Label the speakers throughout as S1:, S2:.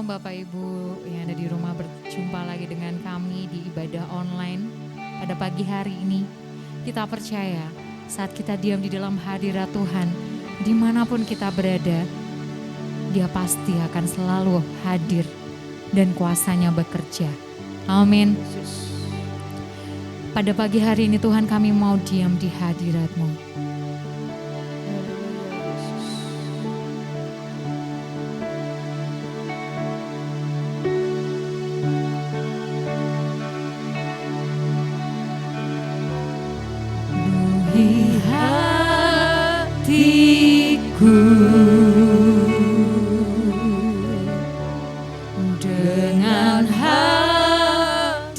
S1: Shalom Bapak Ibu yang ada di rumah, berjumpa lagi dengan kami di ibadah online pada pagi hari ini. Kita percaya saat kita diam di dalam hadirat Tuhan, dimanapun kita berada, Dia pasti akan selalu hadir dan kuasanya bekerja. Amin. Pada pagi hari ini Tuhan, kami mau diam di hadirat-Mu. Dengan hadir-Mu,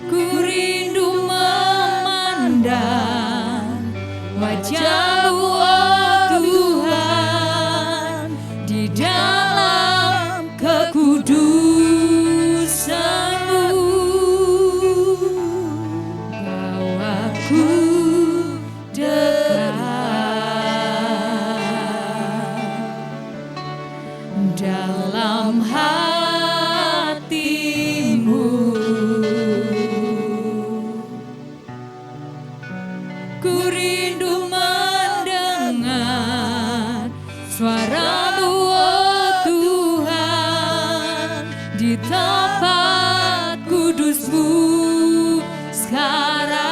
S1: ku rindu memandang wajah-Mu, oh Tuhan, di dalam kekudusan-Mu. Bawaku dalam hati-Mu, ku rindu mendengar suara-Mu, oh Tuhan, di tempat kudus-Mu sekarang.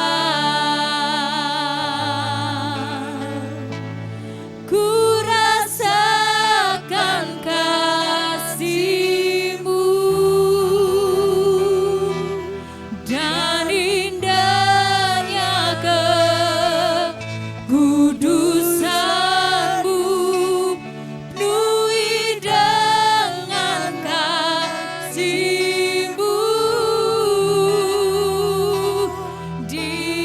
S1: Di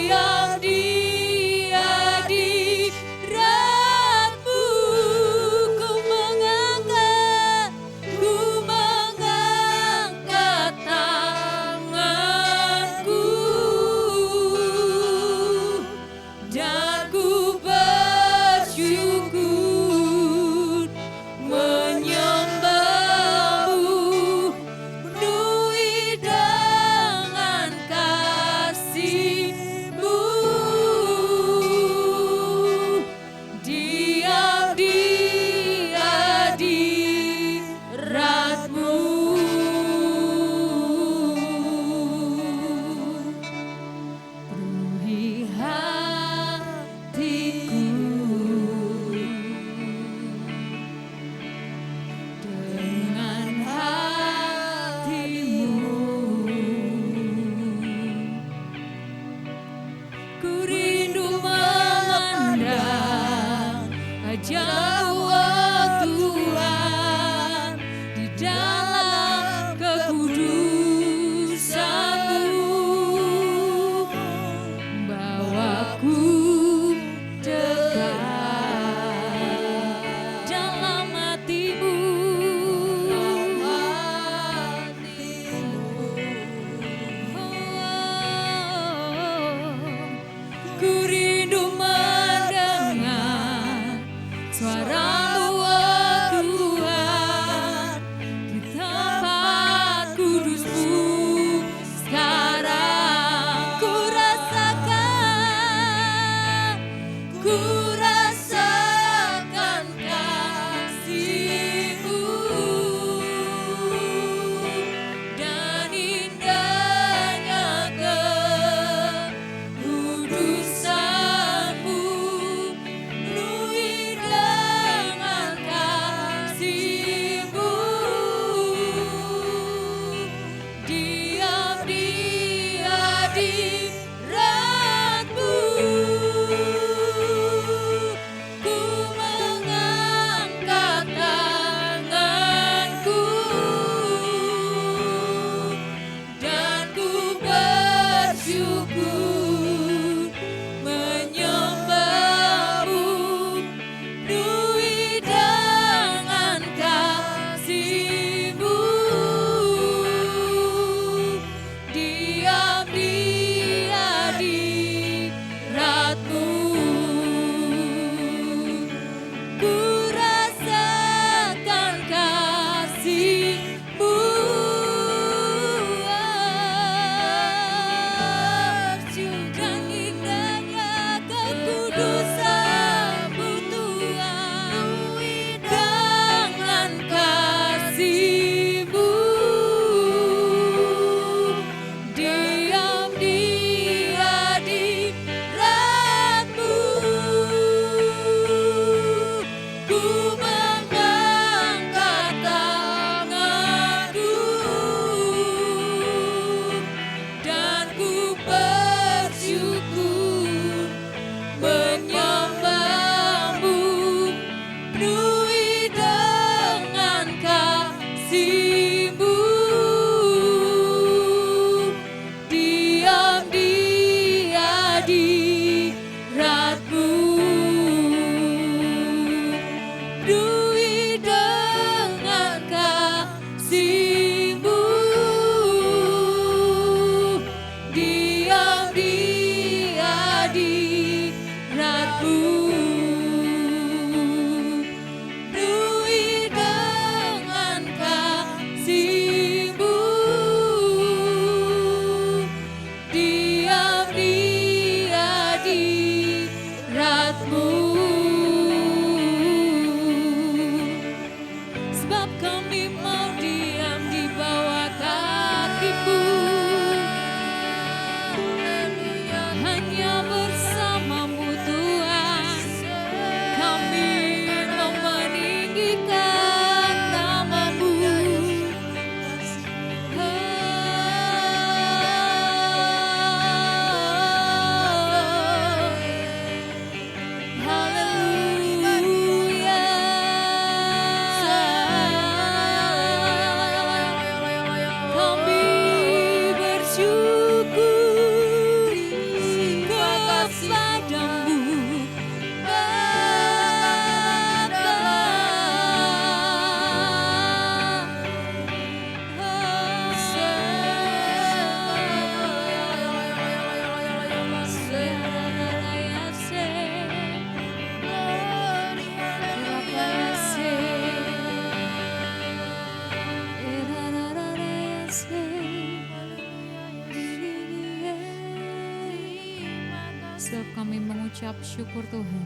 S1: Sebab kami mengucap syukur Tuhan.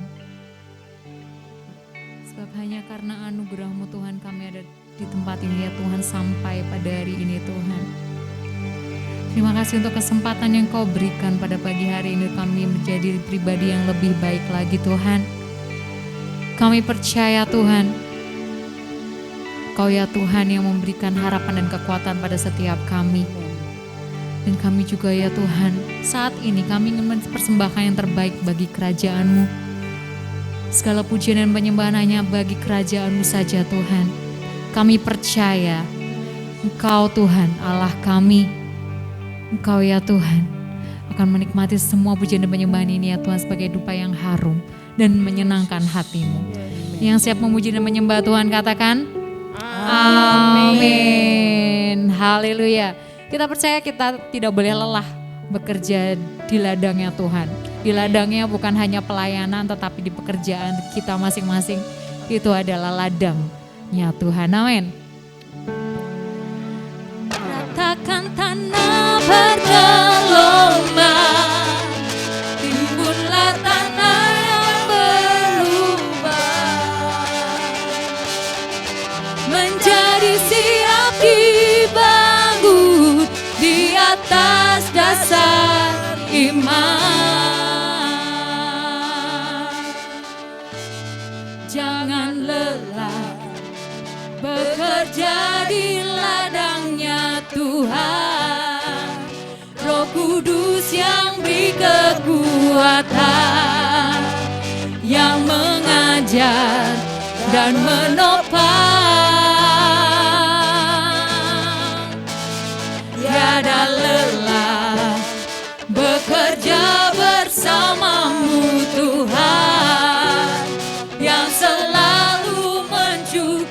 S1: Sebab hanya karena anugerah-Mu Tuhan kami ada di tempat ini ya Tuhan, sampai pada hari ini Tuhan. Terima kasih untuk kesempatan yang Kau berikan pada pagi hari ini, kami menjadi pribadi yang lebih baik lagi Tuhan. Kami percaya Tuhan, Kau ya Tuhan yang memberikan harapan dan kekuatan pada setiap kami. Dan kami juga ya Tuhan, saat ini kami ingin mempersembahkan yang terbaik bagi kerajaan-Mu. Segala pujian dan penyembahan hanya bagi kerajaan-Mu saja Tuhan. Kami percaya Engkau Tuhan Allah kami. Engkau ya Tuhan akan menikmati semua pujian dan penyembahan ini ya Tuhan sebagai dupa yang harum dan menyenangkan hati-Mu. Yang siap memuji dan menyembah Tuhan katakan amin. Haleluya. Kita percaya kita tidak boleh lelah bekerja di ladangnya Tuhan. Di ladangnya bukan hanya pelayanan tetapi di pekerjaan kita masing-masing. Itu adalah ladangnya Tuhan. Amin. Ratakan tanah bergelombang, timbunlah tanah yang berubah, menjadi siap dibangun di atas dasar iman. Jangan lelah bekerja di ladangnya Tuhan. Roh Kudus yang beri kekuatan, yang mengajar dan menopang. Tiada lelah bekerja bersama-Mu Tuhan, yang selalu mencukupkan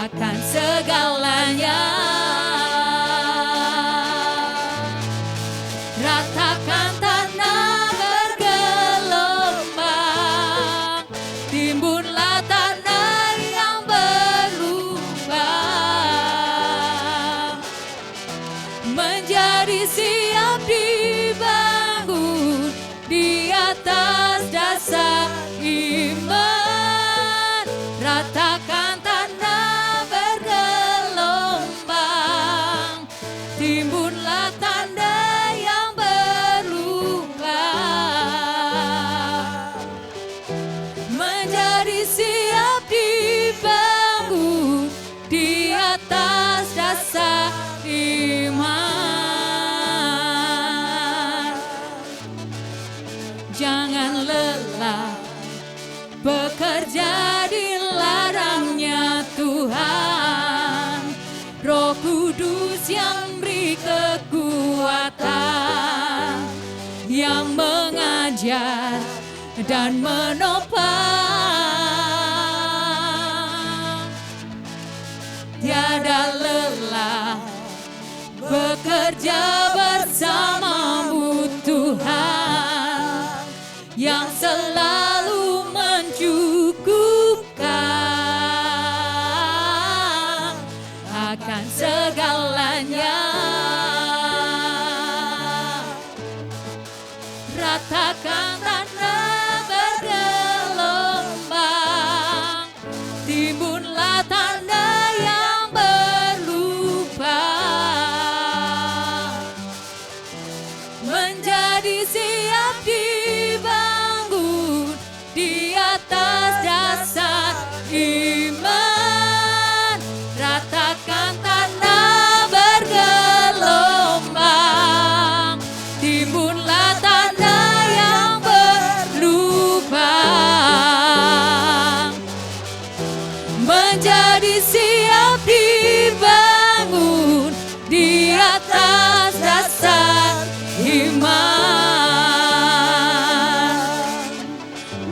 S1: akan segalanya. Ratakan tanah bergelombang, timbunlah tanah yang berubah, menjadi siap dibangun di atas dasar iman. Ratakan tanah bergelombang, timbunlah tanda yang berubah, menjadi siap dibangun di atas dasar iman. Jangan lelah bekerja di ladangnya Tuhan. Roh Kudus yang beri kekuatan, yang mengajar dan menopang. Tiada lelah bekerja bersama-Mu Tuhan, yang selalu mencukupkan akan segalanya. Ratakan tanah bergelombang, timbunlah tanda yang berubah, menjadi siap dibangun di atas dasar iman. Ratakan tanah bergelombang, timbunlah tanda yang berubah, menjadi siap dibangun di atas dasar iman.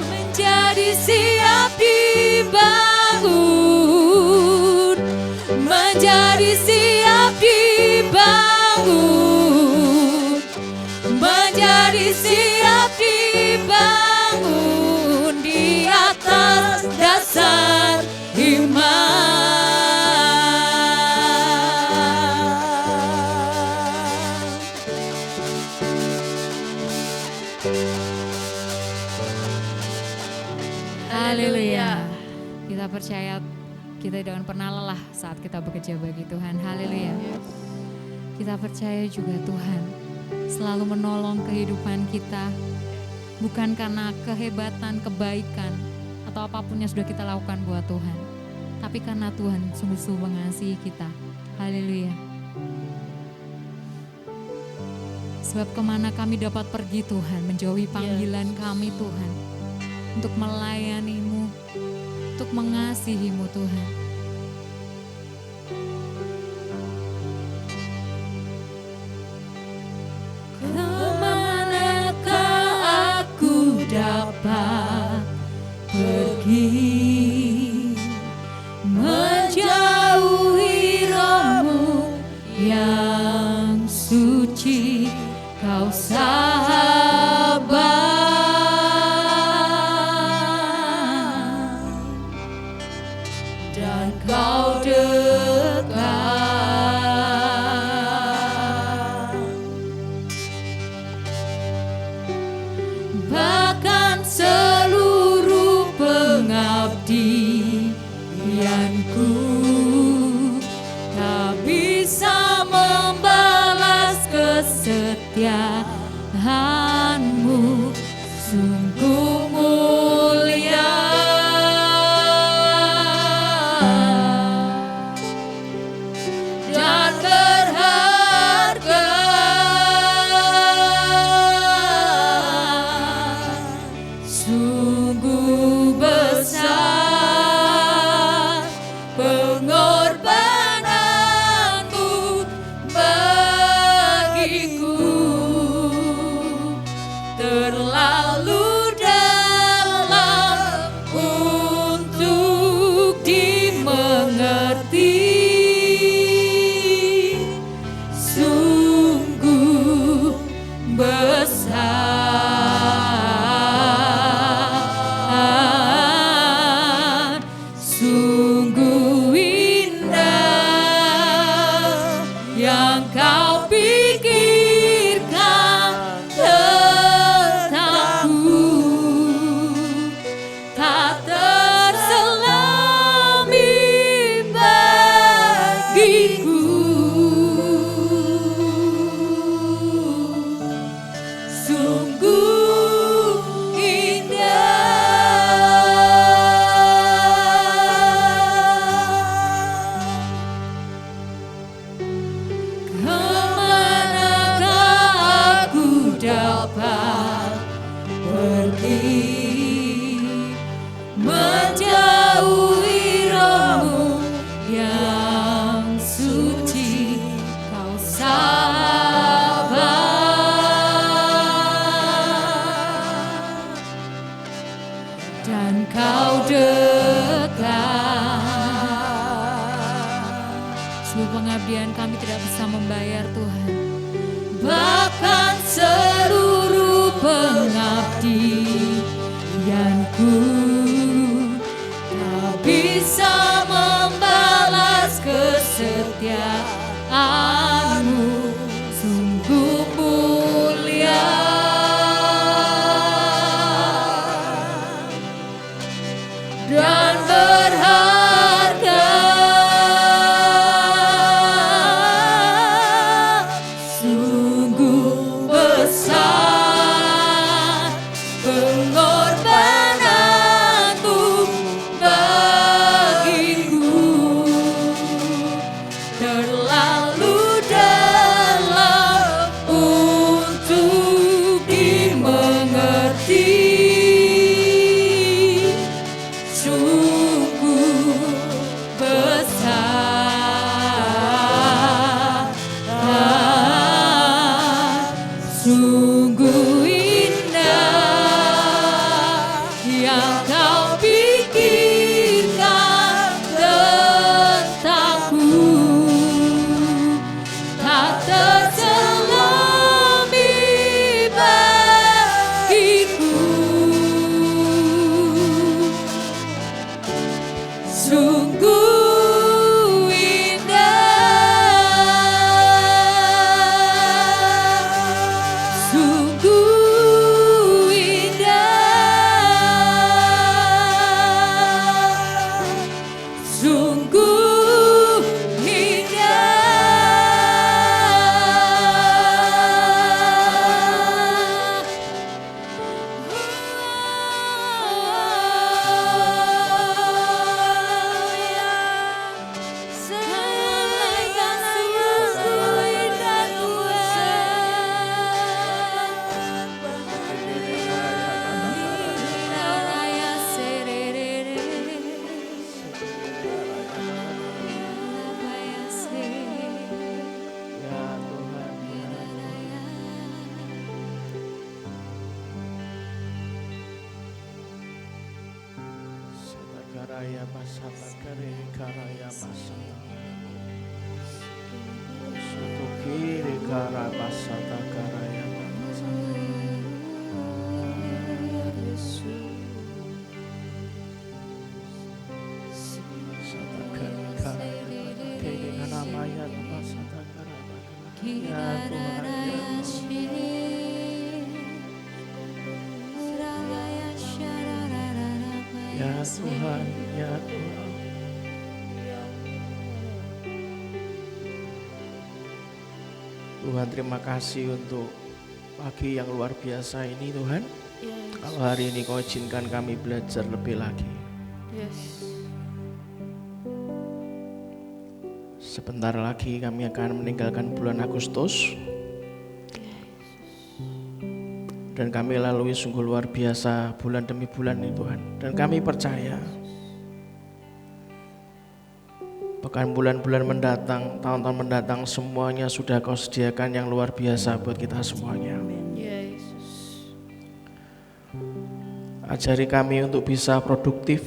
S1: Menjadi siap dibangun, menjadi siap dibangun, menjadi siap dibangun di atas dasar iman. Kita jangan pernah lelah saat kita bekerja bagi Tuhan. Haleluya. Kita percaya juga Tuhan selalu menolong kehidupan kita. Bukan karena kehebatan, kebaikan, atau apapun yang sudah kita lakukan buat Tuhan. Tapi karena Tuhan sungguh-sungguh mengasihi kita. Haleluya. Sebab kemana kami dapat pergi Tuhan, menjauhi panggilan kami Tuhan. Untuk melayani-Mu, untuk mengasihi-Mu Tuhan. Kemanakah aku dapat pergi, menjauhi Roh-Mu yang suci, Kau sahabat. Kau dekat, bahkan seluruh pengabdianku tak bisa membalas kesetiaan-Mu, sungguh mulia. Pengabdian kami tidak bisa membayar Tuhan, bahkan seluruh pengabdianku tak bisa membalas kesetiaan-Mu, sungguh mulia dan berharga. Terlalu
S2: karaya masata kare karaya masata. Soto kiri karaya masata karaya masata. Sata kare karaya kiri kanamaya masata karaya. Ya Tuhan ya Tuhan, ya Tuhan. Tuhan terima kasih untuk pagi yang luar biasa ini Tuhan. Kalau hari ini Kau izinkan kami belajar lebih lagi. Sebentar lagi kami akan meninggalkan bulan Agustus. Dan kami lalui sungguh luar biasa bulan demi bulan ini Tuhan. Dan kami percaya bahkan bulan-bulan mendatang, tahun-tahun mendatang semuanya sudah Kau sediakan yang luar biasa buat kita semuanya. Ajari kami untuk bisa produktif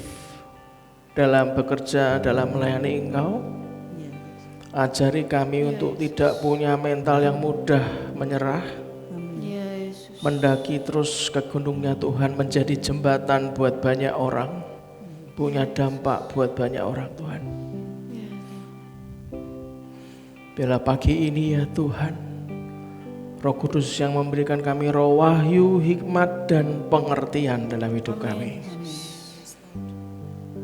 S2: dalam bekerja, dalam melayani Engkau. Ajari kami untuk tidak punya mental yang mudah menyerah. Mendaki terus ke gunungnya Tuhan, menjadi jembatan buat banyak orang. Punya dampak buat banyak orang Tuhan. Bila pagi ini ya Tuhan, Roh Kudus yang memberikan kami roh wahyu, hikmat dan pengertian dalam hidup kami.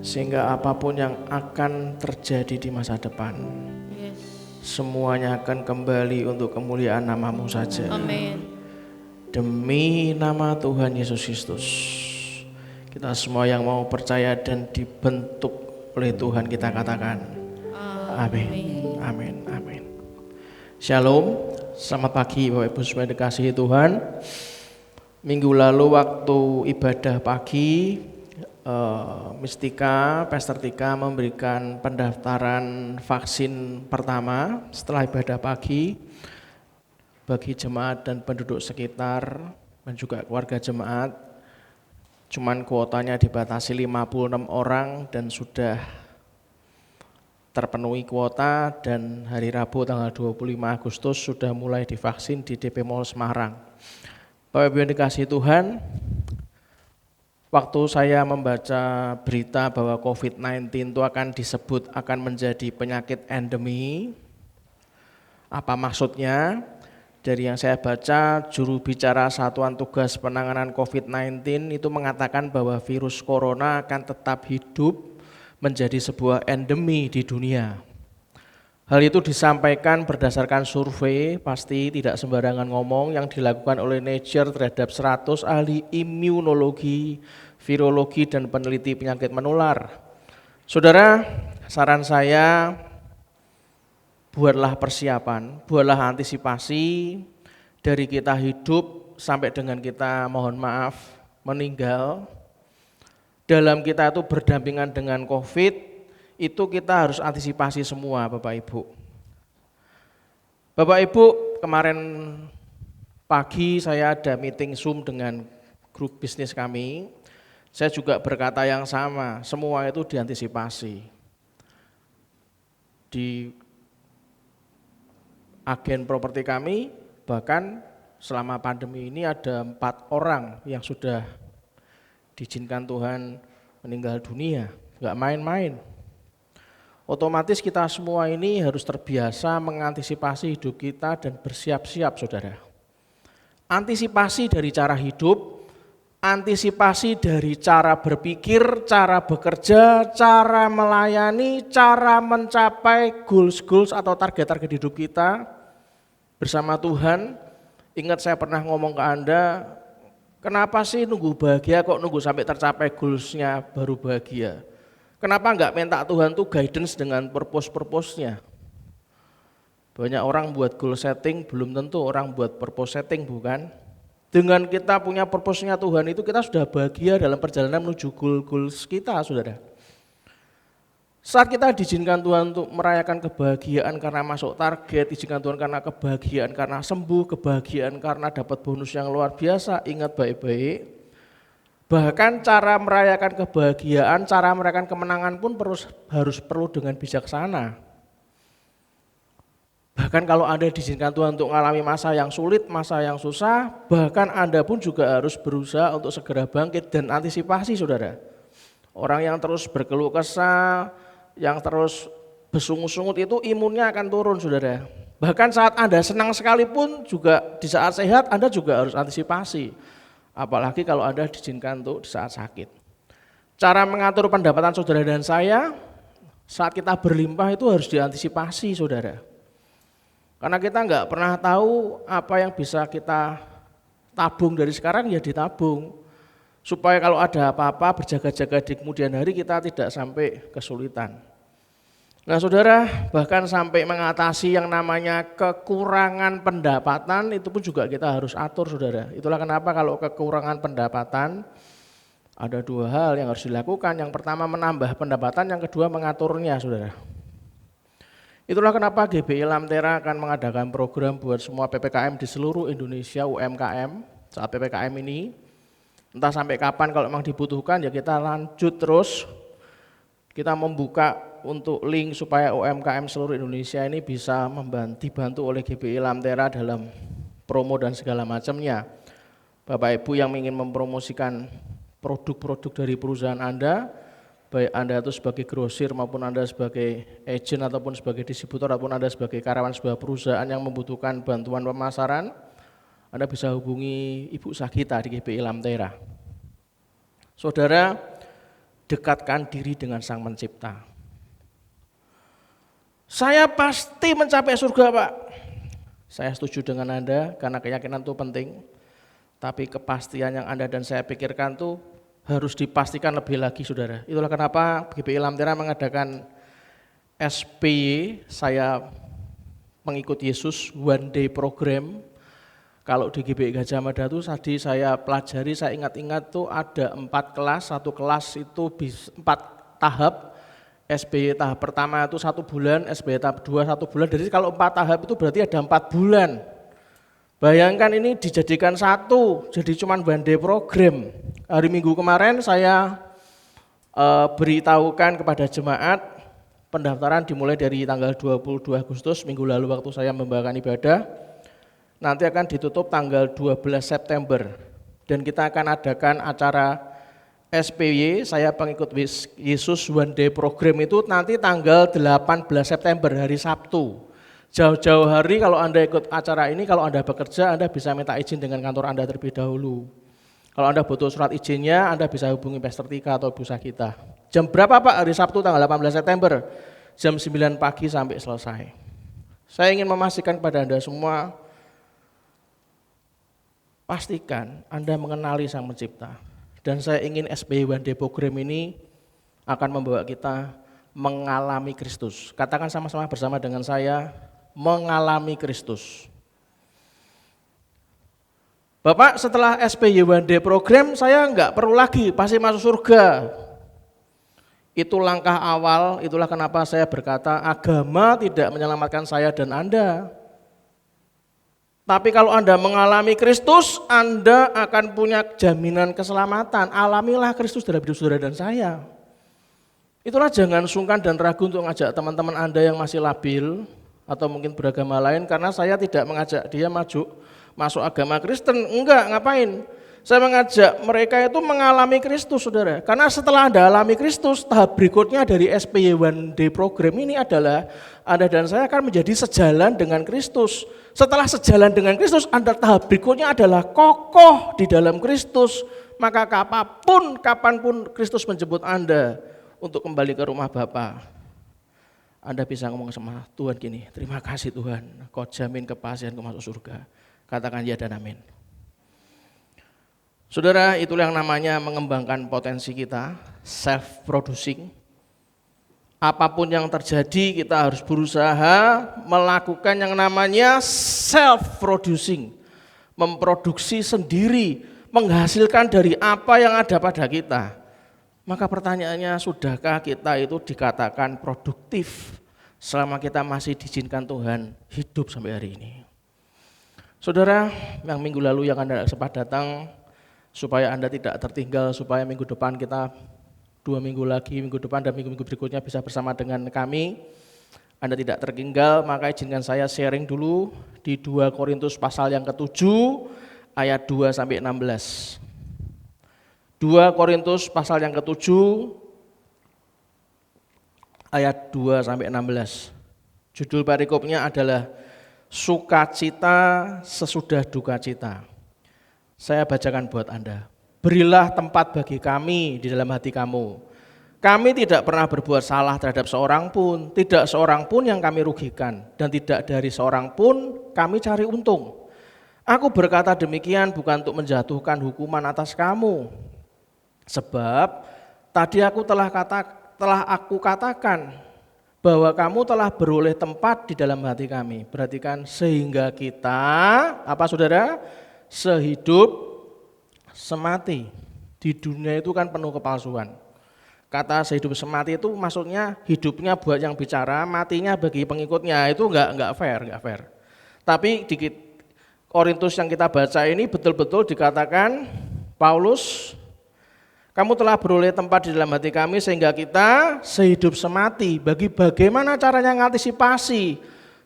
S2: Sehingga apapun yang akan terjadi di masa depan, semuanya akan kembali untuk kemuliaan nama-Mu saja.
S3: Amin.
S2: Demi nama Tuhan Yesus Kristus, kita semua yang mau percaya dan dibentuk oleh Tuhan kita katakan amin. Amin. Amin. Shalom, selamat pagi Bapak Ibu semua dikasihi Tuhan. Minggu lalu waktu ibadah pagi, Mistika, Pastor Tika memberikan pendaftaran vaksin pertama setelah ibadah pagi bagi jemaat dan penduduk sekitar dan juga keluarga jemaat. Cuman kuotanya dibatasi 56 orang dan sudah terpenuhi kuota, dan hari Rabu tanggal 25 Agustus sudah mulai divaksin di DP Mall Semarang. Bapak Ibu yang dikasihi Tuhan, waktu saya membaca berita bahwa COVID-19 itu akan disebut akan menjadi penyakit endemi, apa maksudnya? Dari yang saya baca, juru bicara Satuan Tugas Penanganan COVID-19 itu mengatakan bahwa virus corona akan tetap hidup menjadi sebuah endemi di dunia. Hal itu disampaikan berdasarkan survei, pasti tidak sembarangan ngomong, yang dilakukan oleh Nature terhadap 100 ahli imunologi, virologi, dan peneliti penyakit menular. Saudara, saran saya, buatlah persiapan, buatlah antisipasi dari kita hidup sampai dengan kita mohon maaf meninggal. Dalam kita itu berdampingan dengan COVID, itu kita harus antisipasi semua Bapak Ibu. Bapak Ibu, kemarin pagi saya ada meeting Zoom dengan grup bisnis kami. Saya juga berkata yang sama, semua itu diantisipasi. Di agen properti kami, bahkan selama pandemi ini ada 4 orang yang sudah diizinkan Tuhan meninggal dunia, enggak main-main. Otomatis kita semua ini harus terbiasa mengantisipasi hidup kita dan bersiap-siap saudara. Antisipasi dari cara hidup, antisipasi dari cara berpikir, cara bekerja, cara melayani, cara mencapai goals atau target-target hidup kita bersama Tuhan. Ingat saya pernah ngomong ke Anda, kenapa sih nunggu bahagia kok nunggu sampai tercapai goals-nya baru bahagia? Kenapa enggak minta Tuhan tuh guidance dengan purpose-nya? Banyak orang buat goal setting, belum tentu orang buat purpose setting, bukan? Dengan kita punya purpose-nya Tuhan itu kita sudah bahagia dalam perjalanan menuju goals kita, saudara. Saat kita diizinkan Tuhan untuk merayakan kebahagiaan karena masuk target, diizinkan Tuhan karena kebahagiaan karena sembuh, kebahagiaan karena dapat bonus yang luar biasa, ingat baik-baik, Bahkan cara merayakan kebahagiaan, cara merayakan kemenangan pun harus perlu dengan bijaksana. Bahkan kalau Anda diizinkan Tuhan untuk mengalami masa yang sulit, masa yang susah, bahkan Anda pun juga harus berusaha untuk segera bangkit dan antisipasi, saudara. Orang yang terus berkeluh kesah, yang terus bersungut-sungut itu imunnya akan turun, saudara. Bahkan saat Anda senang sekalipun juga di saat sehat Anda juga harus antisipasi. Apalagi kalau Anda diizinkan untuk di saat sakit. Cara mengatur pendapatan saudara dan saya saat kita berlimpah itu harus diantisipasi, saudara. Karena kita nggak pernah tahu apa yang bisa kita tabung dari sekarang, ya ditabung. Supaya kalau ada apa-apa berjaga-jaga di kemudian hari kita tidak sampai kesulitan. Nah saudara, bahkan sampai mengatasi yang namanya kekurangan pendapatan itu pun juga kita harus atur, saudara. Itulah kenapa kalau kekurangan pendapatan ada dua hal yang harus dilakukan. Yang pertama menambah pendapatan, yang kedua mengaturnya, saudara. Itulah kenapa GBI Lamtera akan mengadakan program buat semua PPKM di seluruh Indonesia, UMKM saat PPKM ini. Entah sampai kapan, kalau memang dibutuhkan ya kita lanjut terus. Kita membuka untuk link supaya UMKM seluruh Indonesia ini bisa dibantu oleh GBI Lamtera dalam promo dan segala macamnya. Bapak Ibu yang ingin mempromosikan produk-produk dari perusahaan Anda, baik Anda itu sebagai grosir maupun Anda sebagai agent ataupun sebagai distributor ataupun Anda sebagai karyawan sebuah perusahaan yang membutuhkan bantuan pemasaran, Anda bisa hubungi Ibu Sagita di GBI Lamtera. Saudara, dekatkan diri dengan Sang Pencipta. Saya pasti mencapai surga, Pak. Saya setuju dengan Anda karena keyakinan itu penting. Tapi kepastian yang Anda dan saya pikirkan itu harus dipastikan lebih lagi, saudara. Itulah kenapa GBI Lamtera mengadakan SPY, saya pengikut Yesus One Day Program. Kalau di GBI Gajah Mada itu tadi saya pelajari, saya ingat-ingat tuh ada 4 kelas, satu kelas itu 4 tahap. SBY tahap pertama itu 1 bulan, SBY tahap 2 1 bulan. Jadi kalau 4 tahap itu berarti ada 4 bulan. Bayangkan ini dijadikan satu, jadi cuma one day program. Hari Minggu kemarin saya beritahukan kepada jemaat, pendaftaran dimulai dari tanggal 22 Agustus, minggu lalu waktu saya membawakan ibadah. Nanti akan ditutup tanggal 12 September. Dan kita akan adakan acara SPY, saya pengikut Yesus One Day Program itu nanti tanggal 18 September, hari Sabtu. Jauh-jauh hari kalau Anda ikut acara ini, kalau Anda bekerja, Anda bisa minta izin dengan kantor Anda terlebih dahulu. Kalau Anda butuh surat izinnya, Anda bisa hubungi Pastor Tika atau Bu Sagita. Jam berapa Pak? Hari Sabtu tanggal 18 September, jam 9 pagi sampai selesai. Saya ingin memastikan kepada Anda semua, pastikan Anda mengenali Sang Pencipta. Dan saya ingin SBY One Day Program ini akan membawa kita mengalami Kristus. Katakan sama-sama bersama dengan saya, mengalami Kristus. Bapak, setelah SBY One Day Program saya enggak perlu lagi pasti masuk surga. Itu langkah awal, itulah kenapa saya berkata agama tidak menyelamatkan saya dan Anda. Tapi kalau Anda mengalami Kristus, Anda akan punya jaminan keselamatan. Alamilah Kristus dalam hidup saudara dan saya. Itulah jangan sungkan dan ragu untuk mengajak teman-teman Anda yang masih labil atau mungkin beragama lain, karena saya tidak mengajak dia masuk agama Kristen. Enggak, ngapain? Saya mengajak mereka itu mengalami Kristus, saudara. Karena setelah Anda alami Kristus, tahap berikutnya dari SPY One Day Program ini adalah Anda dan saya akan menjadi sejalan dengan Kristus. Setelah sejalan dengan Kristus, Anda tahap berikutnya adalah kokoh di dalam Kristus. Maka kapanpun Kristus menjemput Anda untuk kembali ke rumah Bapa, Anda bisa ngomong sama Tuhan gini, terima kasih Tuhan, Kau jamin kepastianku masuk surga. Katakan ya dan amin. Saudara, itulah yang namanya mengembangkan potensi kita, self-producing. Apapun yang terjadi, kita harus berusaha melakukan yang namanya self-producing. Memproduksi sendiri, menghasilkan dari apa yang ada pada kita. Maka pertanyaannya, sudahkah kita itu dikatakan produktif selama kita masih diizinkan Tuhan hidup sampai hari ini? Saudara, yang minggu lalu yang Anda sempat datang, supaya Anda tidak tertinggal, supaya minggu depan kita 2 minggu lagi, minggu depan dan minggu-minggu berikutnya bisa bersama dengan kami. Anda tidak tertinggal, maka izinkan saya sharing dulu di 2 Korintus pasal yang ke-7 ayat 2 sampai 16. 2 Korintus pasal yang ke-7 ayat 2 sampai 16. Judul perikopnya adalah sukacita sesudah duka cita. Saya bacakan buat Anda. Berilah tempat bagi kami di dalam hati kamu. Kami tidak pernah berbuat salah terhadap seorang pun, tidak seorang pun yang kami rugikan, dan tidak dari seorang pun kami cari untung. Aku berkata demikian bukan untuk menjatuhkan hukuman atas kamu. Sebab tadi aku telah aku katakan bahwa kamu telah beroleh tempat di dalam hati kami. Perhatikan, sehingga kita, apa saudara? Sehidup semati. Di dunia itu kan penuh kepalsuan. Kata sehidup semati itu maksudnya hidupnya buat yang bicara, matinya bagi pengikutnya. Itu enggak fair. Tapi di Korintus yang kita baca ini betul-betul dikatakan Paulus, kamu telah beroleh tempat di dalam hati kami sehingga kita sehidup semati. Bagaimana caranya mengantisipasi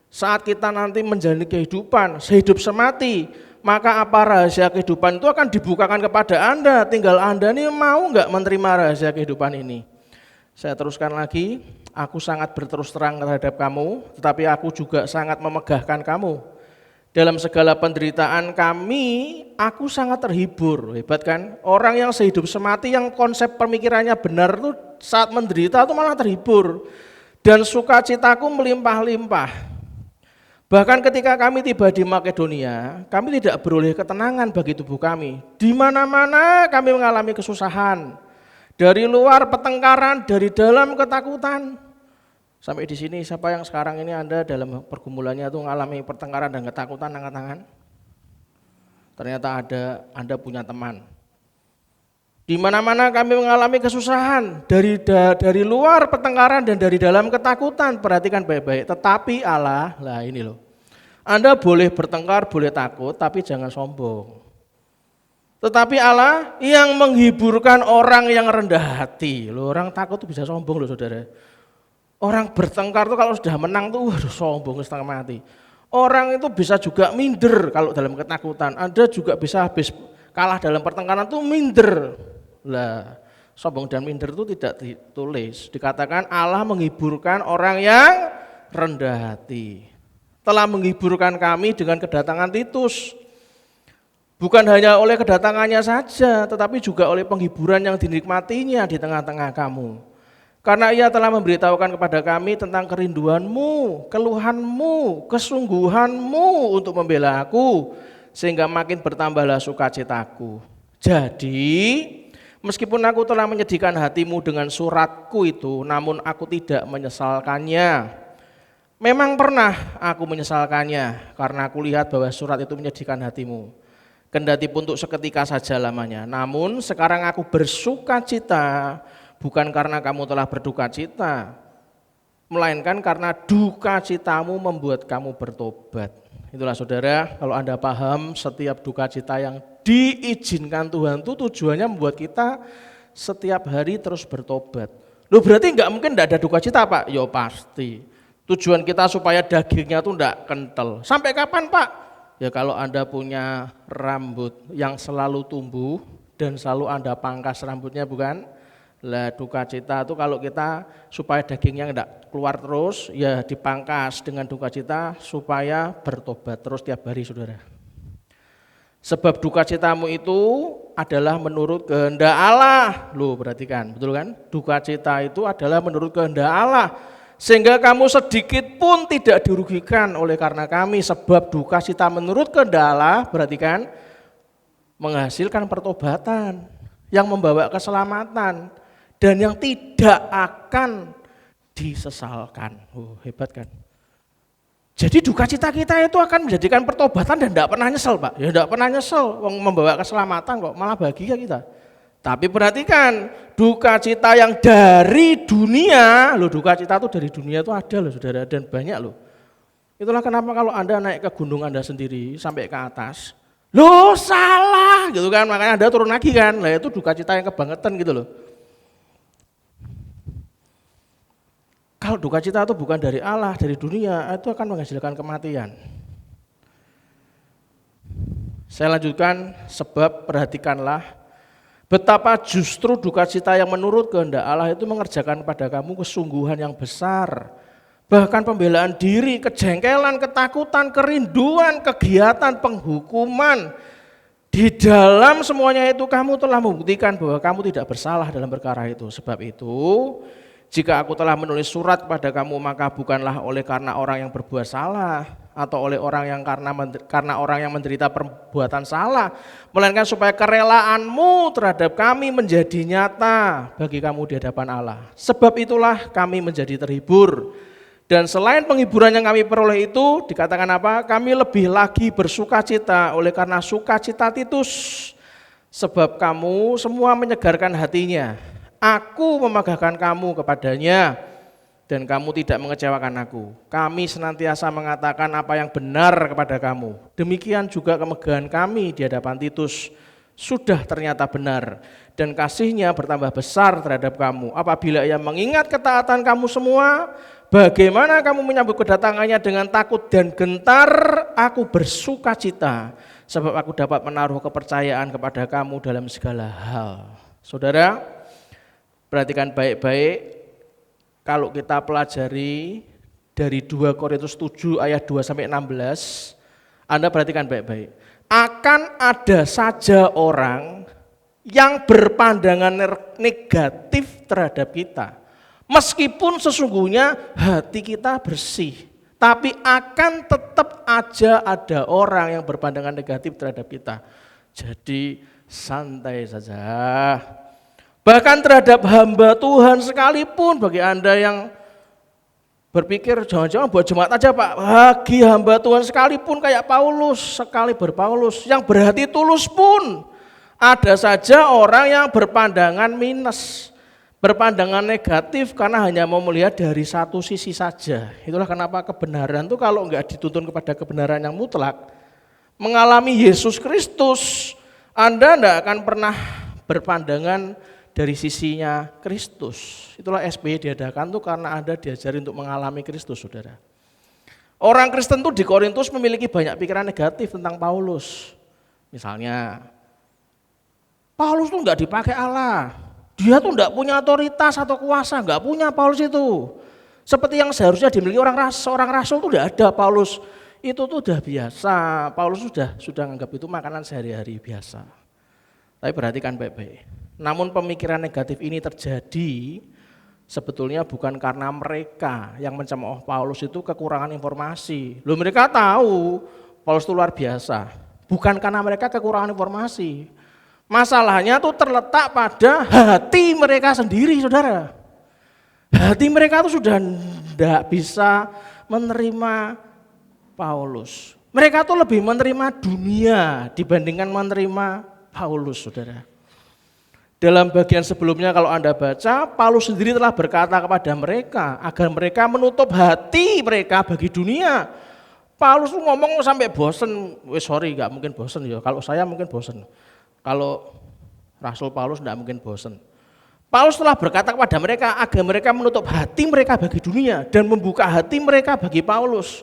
S2: saat kita nanti menjalani kehidupan sehidup semati, maka apa rahasia kehidupan itu akan dibukakan kepada Anda. Tinggal Anda nih mau nggak menerima rahasia kehidupan ini. Saya teruskan lagi, aku sangat berterus terang terhadap kamu, tetapi aku juga sangat memegahkan kamu. Dalam segala penderitaan kami, aku sangat terhibur. Hebat kan? Orang yang sehidup semati, yang konsep pemikirannya benar itu saat menderita itu malah terhibur. Dan sukacitaku melimpah-limpah. Bahkan ketika kami tiba di Makedonia, kami tidak beroleh ketenangan bagi tubuh kami. Di mana-mana kami mengalami kesusahan. Dari luar pertengkaran, dari dalam ketakutan. Sampai di sini siapa yang sekarang ini Anda dalam pergumulannya itu mengalami pertengkaran dan ketakutan, angkat tangan. Ternyata Anda punya teman. Di mana-mana kami mengalami kesusahan, dari luar pertengkaran dan dari dalam ketakutan. Perhatikan baik-baik. Tetapi Allah, lah ini loh. Anda boleh bertengkar, boleh takut, tapi jangan sombong. Tetapi Allah yang menghiburkan orang yang rendah hati. Loh, orang takut itu bisa sombong loh saudara. Orang bertengkar tuh kalau sudah menang tuh sombong setengah mati. Orang itu bisa juga minder kalau dalam ketakutan. Anda juga bisa habis kalah dalam pertengkaran tuh minder. Lah, sombong dan minder itu tidak ditulis. Dikatakan Allah menghiburkan orang yang rendah hati. Telah menghiburkan kami dengan kedatangan Titus. Bukan hanya oleh kedatangannya saja, tetapi juga oleh penghiburan yang dinikmatinya di tengah-tengah kamu. Karena ia telah memberitahukan kepada kami tentang kerinduanmu, keluhanmu, kesungguhanmu untuk membela aku, sehingga makin bertambahlah sukacitaku. Jadi, meskipun aku telah menyedihkan hatimu dengan suratku itu, namun aku tidak menyesalkannya. Memang pernah aku menyesalkannya, karena aku lihat bahwa surat itu menyedihkan hatimu. Kendati pun untuk seketika saja lamanya, namun sekarang aku bersukacita, bukan karena kamu telah berduka cita, melainkan karena duka citamu membuat kamu bertobat. Itulah saudara, kalau Anda paham setiap duka cita yang diizinkan Tuhan itu tujuannya membuat kita setiap hari terus bertobat. Loh berarti enggak mungkin enggak ada duka cita Pak? Ya pasti. Tujuan kita supaya dagingnya itu enggak kental. Sampai kapan Pak? Ya kalau Anda punya rambut yang selalu tumbuh dan selalu Anda pangkas rambutnya bukan? Lah duka cita itu kalau kita supaya dagingnya enggak keluar terus, ya dipangkas dengan duka cita supaya bertobat terus tiap hari saudara. Sebab duka citamu itu adalah menurut kehendak Allah. Loh perhatikan, betul kan? Duka cita itu adalah menurut kehendak Allah. Sehingga kamu sedikit pun tidak dirugikan oleh karena kami. Sebab duka cita menurut kehendak Allah, perhatikan, menghasilkan pertobatan yang membawa keselamatan dan yang tidak akan disesalkan. Oh, hebat kan? Jadi duka cita kita itu akan menjadikan pertobatan dan tidak pernah nyesel Pak. Ya tidak pernah nyesel, membawa keselamatan kok, malah bahagia kita. Tapi perhatikan, duka cita yang dari dunia, loh duka cita itu dari dunia itu ada loh saudara, dan banyak loh. Itulah kenapa kalau Anda naik ke gunung Anda sendiri sampai ke atas, loh salah gitu kan, makanya Anda turun lagi kan. Lah itu duka cita yang kebangetan gitu loh. Kalau duka cita itu bukan dari Allah, dari dunia, itu akan menghasilkan kematian. Saya lanjutkan, sebab perhatikanlah betapa justru duka cita yang menurut kehendak Allah itu mengerjakan pada kamu kesungguhan yang besar. Bahkan pembelaan diri, kejengkelan, ketakutan, kerinduan, kegiatan, penghukuman. Di dalam semuanya itu kamu telah membuktikan bahwa kamu tidak bersalah dalam perkara itu. Sebab itu, jika aku telah menulis surat kepada kamu, maka bukanlah oleh karena orang yang berbuat salah atau oleh orang yang karena orang yang menderita perbuatan salah, melainkan supaya kerelaanmu terhadap kami menjadi nyata bagi kamu di hadapan Allah. Sebab itulah kami menjadi terhibur. Dan selain penghiburan yang kami peroleh itu, dikatakan apa? Kami lebih lagi bersukacita oleh karena sukacita Titus. Sebab kamu semua menyegarkan hatinya. Aku memegahkan kamu kepadanya dan kamu tidak mengecewakan aku. Kami senantiasa mengatakan apa yang benar kepada kamu. Demikian juga kemegahan kami di hadapan Titus sudah ternyata benar dan kasihnya bertambah besar terhadap kamu. Apabila ia mengingat ketaatan kamu semua, bagaimana kamu menyambut kedatangannya dengan takut dan gentar, aku bersukacita sebab aku dapat menaruh kepercayaan kepada kamu dalam segala hal. Saudara, perhatikan baik-baik, kalau kita pelajari dari 2 Korintus 7 ayat 2 sampai 16, Anda perhatikan baik-baik. Akan ada saja orang yang berpandangan negatif terhadap kita. Meskipun sesungguhnya hati kita bersih, tapi akan tetap aja ada orang yang berpandangan negatif terhadap kita. Jadi santai saja. Bahkan terhadap hamba Tuhan sekalipun, bagi Anda yang berpikir jangan-jangan buat jemaat aja Pak, bagi hamba Tuhan sekalipun kayak Paulus, sekali berpaulus, yang berhati tulus pun, ada saja orang yang berpandangan minus, berpandangan negatif karena hanya mau melihat dari satu sisi saja. Itulah kenapa kebenaran itu kalau enggak dituntun kepada kebenaran yang mutlak, mengalami Yesus Kristus, Anda enggak akan pernah berpandangan dari sisinya Kristus. Itulah SBY diadakan tuh karena Anda diajari untuk mengalami Kristus, saudara. Orang Kristen tuh di Korintus memiliki banyak pikiran negatif tentang Paulus. Misalnya, Paulus tuh enggak dipakai Allah. Dia tuh enggak punya otoritas atau kuasa, enggak punya Paulus itu. Seperti yang seharusnya dimiliki seorang rasul tuh enggak ada Paulus. Itu tuh udah biasa. Paulus sudah anggap itu makanan sehari-hari biasa. Tapi perhatikan baik-baik. Namun pemikiran negatif ini terjadi sebetulnya bukan karena mereka yang mencemooh Paulus itu kekurangan informasi. Loh, mereka tahu Paulus itu luar biasa. Bukan karena mereka kekurangan informasi. Masalahnya tuh terletak pada hati mereka sendiri, saudara. Hati mereka tuh sudah tidak bisa menerima Paulus. Mereka tuh lebih menerima dunia dibandingkan menerima Paulus, saudara. Dalam bagian sebelumnya kalau Anda baca, Paulus sendiri telah berkata kepada mereka agar mereka menutup hati mereka bagi dunia. Paulus tuh ngomong sampai bosen, nggak mungkin bosen ya. Kalau saya mungkin bosen. Kalau Rasul Paulus nggak mungkin bosen. Paulus telah berkata kepada mereka agar mereka menutup hati mereka bagi dunia dan membuka hati mereka bagi Paulus.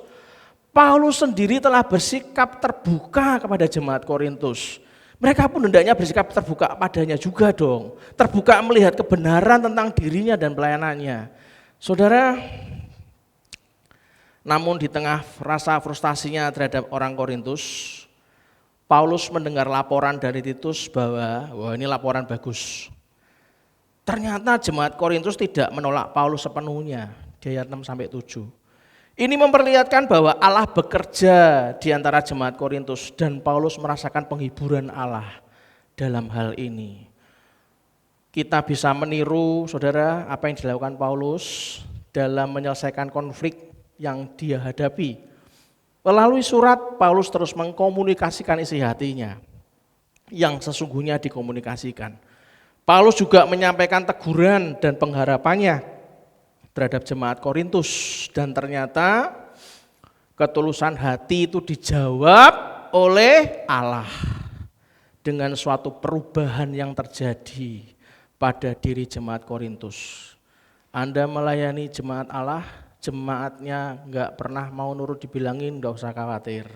S2: Paulus sendiri telah bersikap terbuka kepada jemaat Korintus. Mereka pun hendaknya bersikap terbuka padanya juga dong. Terbuka melihat kebenaran tentang dirinya dan pelayanannya. Saudara, namun di tengah rasa frustasinya terhadap orang Korintus, Paulus mendengar laporan dari Titus bahwa, wah ini laporan bagus. Ternyata jemaat Korintus tidak menolak Paulus sepenuhnya, di ayat 6-7. Ini memperlihatkan bahwa Allah bekerja di antara jemaat Korintus dan Paulus merasakan penghiburan Allah dalam hal ini. Kita bisa meniru, saudara, apa yang dilakukan Paulus dalam menyelesaikan konflik yang dia hadapi. Melalui surat, Paulus terus mengkomunikasikan isi hatinya yang sesungguhnya dikomunikasikan. Paulus juga menyampaikan teguran dan pengharapannya terhadap jemaat Korintus, dan ternyata ketulusan hati itu dijawab oleh Allah. dengan suatu perubahan yang terjadi pada diri jemaat Korintus. Anda melayani jemaat Allah, jemaatnya nggak pernah mau nurut dibilangin, nggak usah khawatir.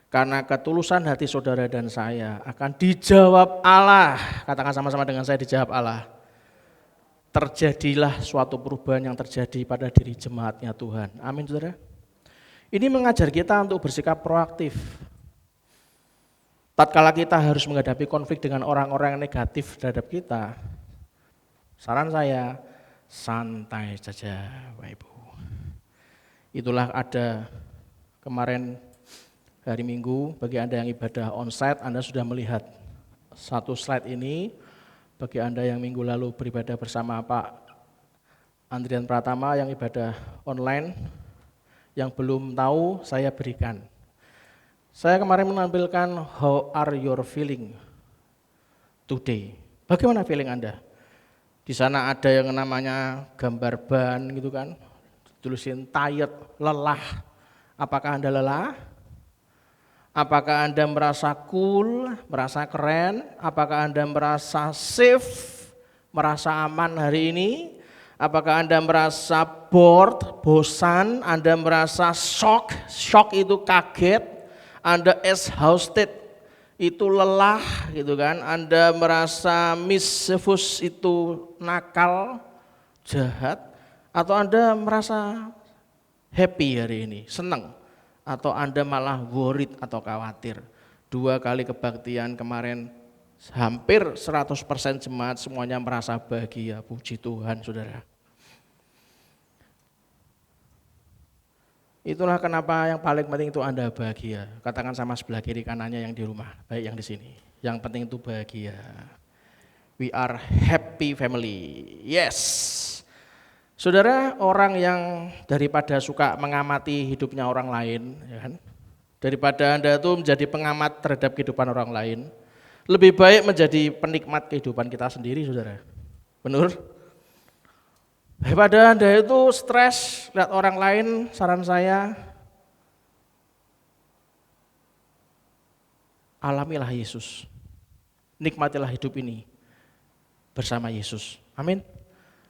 S2: Karena ketulusan hati saudara dan saya akan dijawab Allah. Katakan sama-sama dengan saya, dijawab Allah. Terjadilah suatu perubahan yang terjadi pada diri jemaatnya Tuhan. Amin saudara. Ini mengajar kita untuk bersikap proaktif. Tatkala kita harus menghadapi konflik dengan orang-orang yang negatif terhadap kita, saran saya, santai saja Bapak Ibu. Itulah ada kemarin hari Minggu, bagi Anda yang ibadah onsite, Anda sudah melihat satu slide ini. Bagi Anda yang minggu lalu beribadah bersama Pak Andrian Pratama yang ibadah online, yang belum tahu saya berikan. Saya kemarin menampilkan how are your feeling today. Bagaimana feeling Anda? Di sana ada yang namanya gambar ban gitu kan, tulisin tired, lelah. Apakah Anda lelah? Apakah Anda merasa cool, merasa keren? Apakah Anda merasa safe, merasa aman hari ini? Apakah Anda merasa bored, bosan? Anda merasa shock, shock itu kaget. Anda exhausted, itu lelah gitu kan. Anda merasa mischievous, itu nakal, jahat. Atau Anda merasa happy hari ini, senang. Atau Anda malah worried atau khawatir. 2 kali kebaktian kemarin hampir 100% jemaat semuanya merasa bahagia, puji Tuhan saudara. Itulah kenapa yang paling penting itu Anda bahagia. Katakan sama sebelah kiri kanannya yang di rumah, baik yang di sini. Yang penting itu bahagia. We are happy family. Yes. Saudara, orang yang daripada suka mengamati hidupnya orang lain, ya kan? Daripada Anda itu menjadi pengamat terhadap kehidupan orang lain, lebih baik menjadi penikmat kehidupan kita sendiri, saudara. Benar? Daripada Anda itu stres lihat orang lain, saran saya, alamilah Yesus. Nikmatilah hidup ini bersama Yesus. Amin.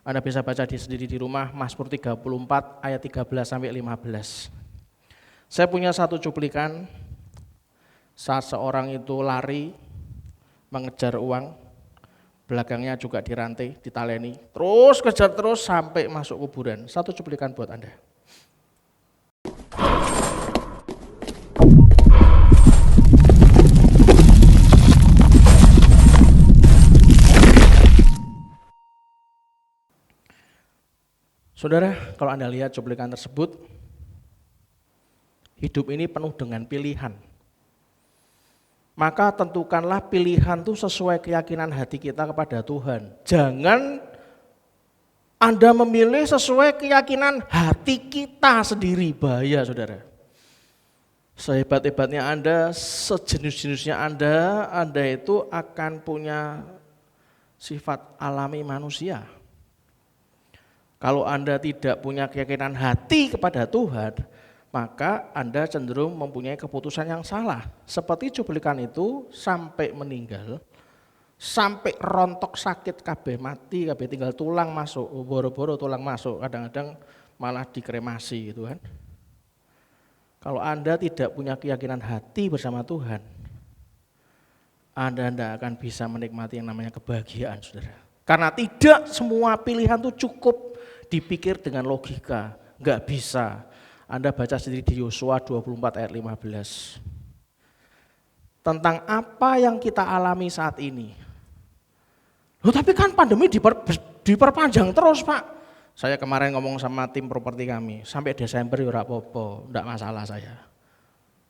S2: Anda bisa baca sendiri di rumah, Mazmur 34 ayat 13 sampai 15. Saya punya satu cuplikan saat seorang itu lari mengejar uang. Belakangnya juga dirantai, ditaleni, terus kejar terus sampai masuk kuburan. Satu cuplikan buat Anda. Saudara, kalau Anda lihat cuplikan tersebut, hidup ini penuh dengan pilihan. Maka tentukanlah pilihan itu sesuai keyakinan hati kita kepada Tuhan. Jangan Anda memilih sesuai keyakinan hati kita sendiri, bahaya saudara. Sehebat-hebatnya Anda, sejenis-jenisnya Anda itu akan punya sifat alami manusia. Kalau Anda tidak punya keyakinan hati kepada Tuhan, maka Anda cenderung mempunyai keputusan yang salah. Seperti cuplikan itu sampai meninggal, sampai rontok sakit, kabeh mati, kabeh tinggal tulang masuk, boro-boro tulang masuk, kadang-kadang malah dikremasi gitu kan. Kalau Anda tidak punya keyakinan hati bersama Tuhan, Anda tidak akan bisa menikmati yang namanya kebahagiaan, saudara. Karena tidak semua pilihan itu cukup dipikir dengan logika, enggak bisa. Anda baca sendiri di Yosua 24 ayat 15. Tentang apa yang kita alami saat ini. Loh, tapi kan pandemi diperpanjang terus Pak. Saya kemarin ngomong sama tim properti kami, sampai Desember ya ora apa-apa, enggak masalah saya.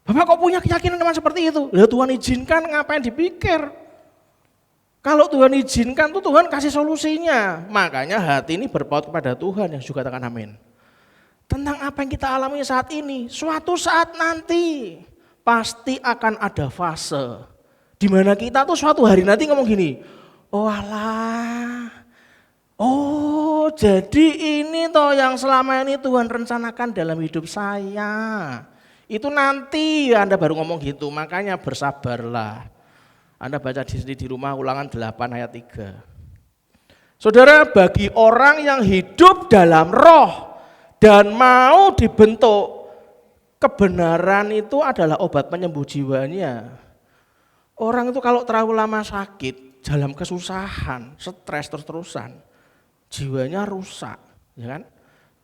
S2: Bapak kok punya keyakinan teman seperti itu? Lah Tuhan izinkan, ngapain dipikir? Kalau Tuhan izinkan tuh Tuhan kasih solusinya. Makanya hati ini berpaut kepada Tuhan, yang juga katakan amin. Tentang apa yang kita alami saat ini, suatu saat nanti pasti akan ada fase di mana kita tuh suatu hari nanti ngomong gini, oh alah, oh jadi ini toh yang selama ini Tuhan rencanakan dalam hidup saya. Itu nanti Anda baru ngomong gitu, makanya bersabarlah. Anda baca di rumah Ulangan 8 ayat 3. Saudara, bagi orang yang hidup dalam roh dan mau dibentuk, kebenaran itu adalah obat penyembuh jiwanya. Orang itu kalau terlalu lama sakit, dalam kesusahan, stres terus-terusan, jiwanya rusak, ya kan?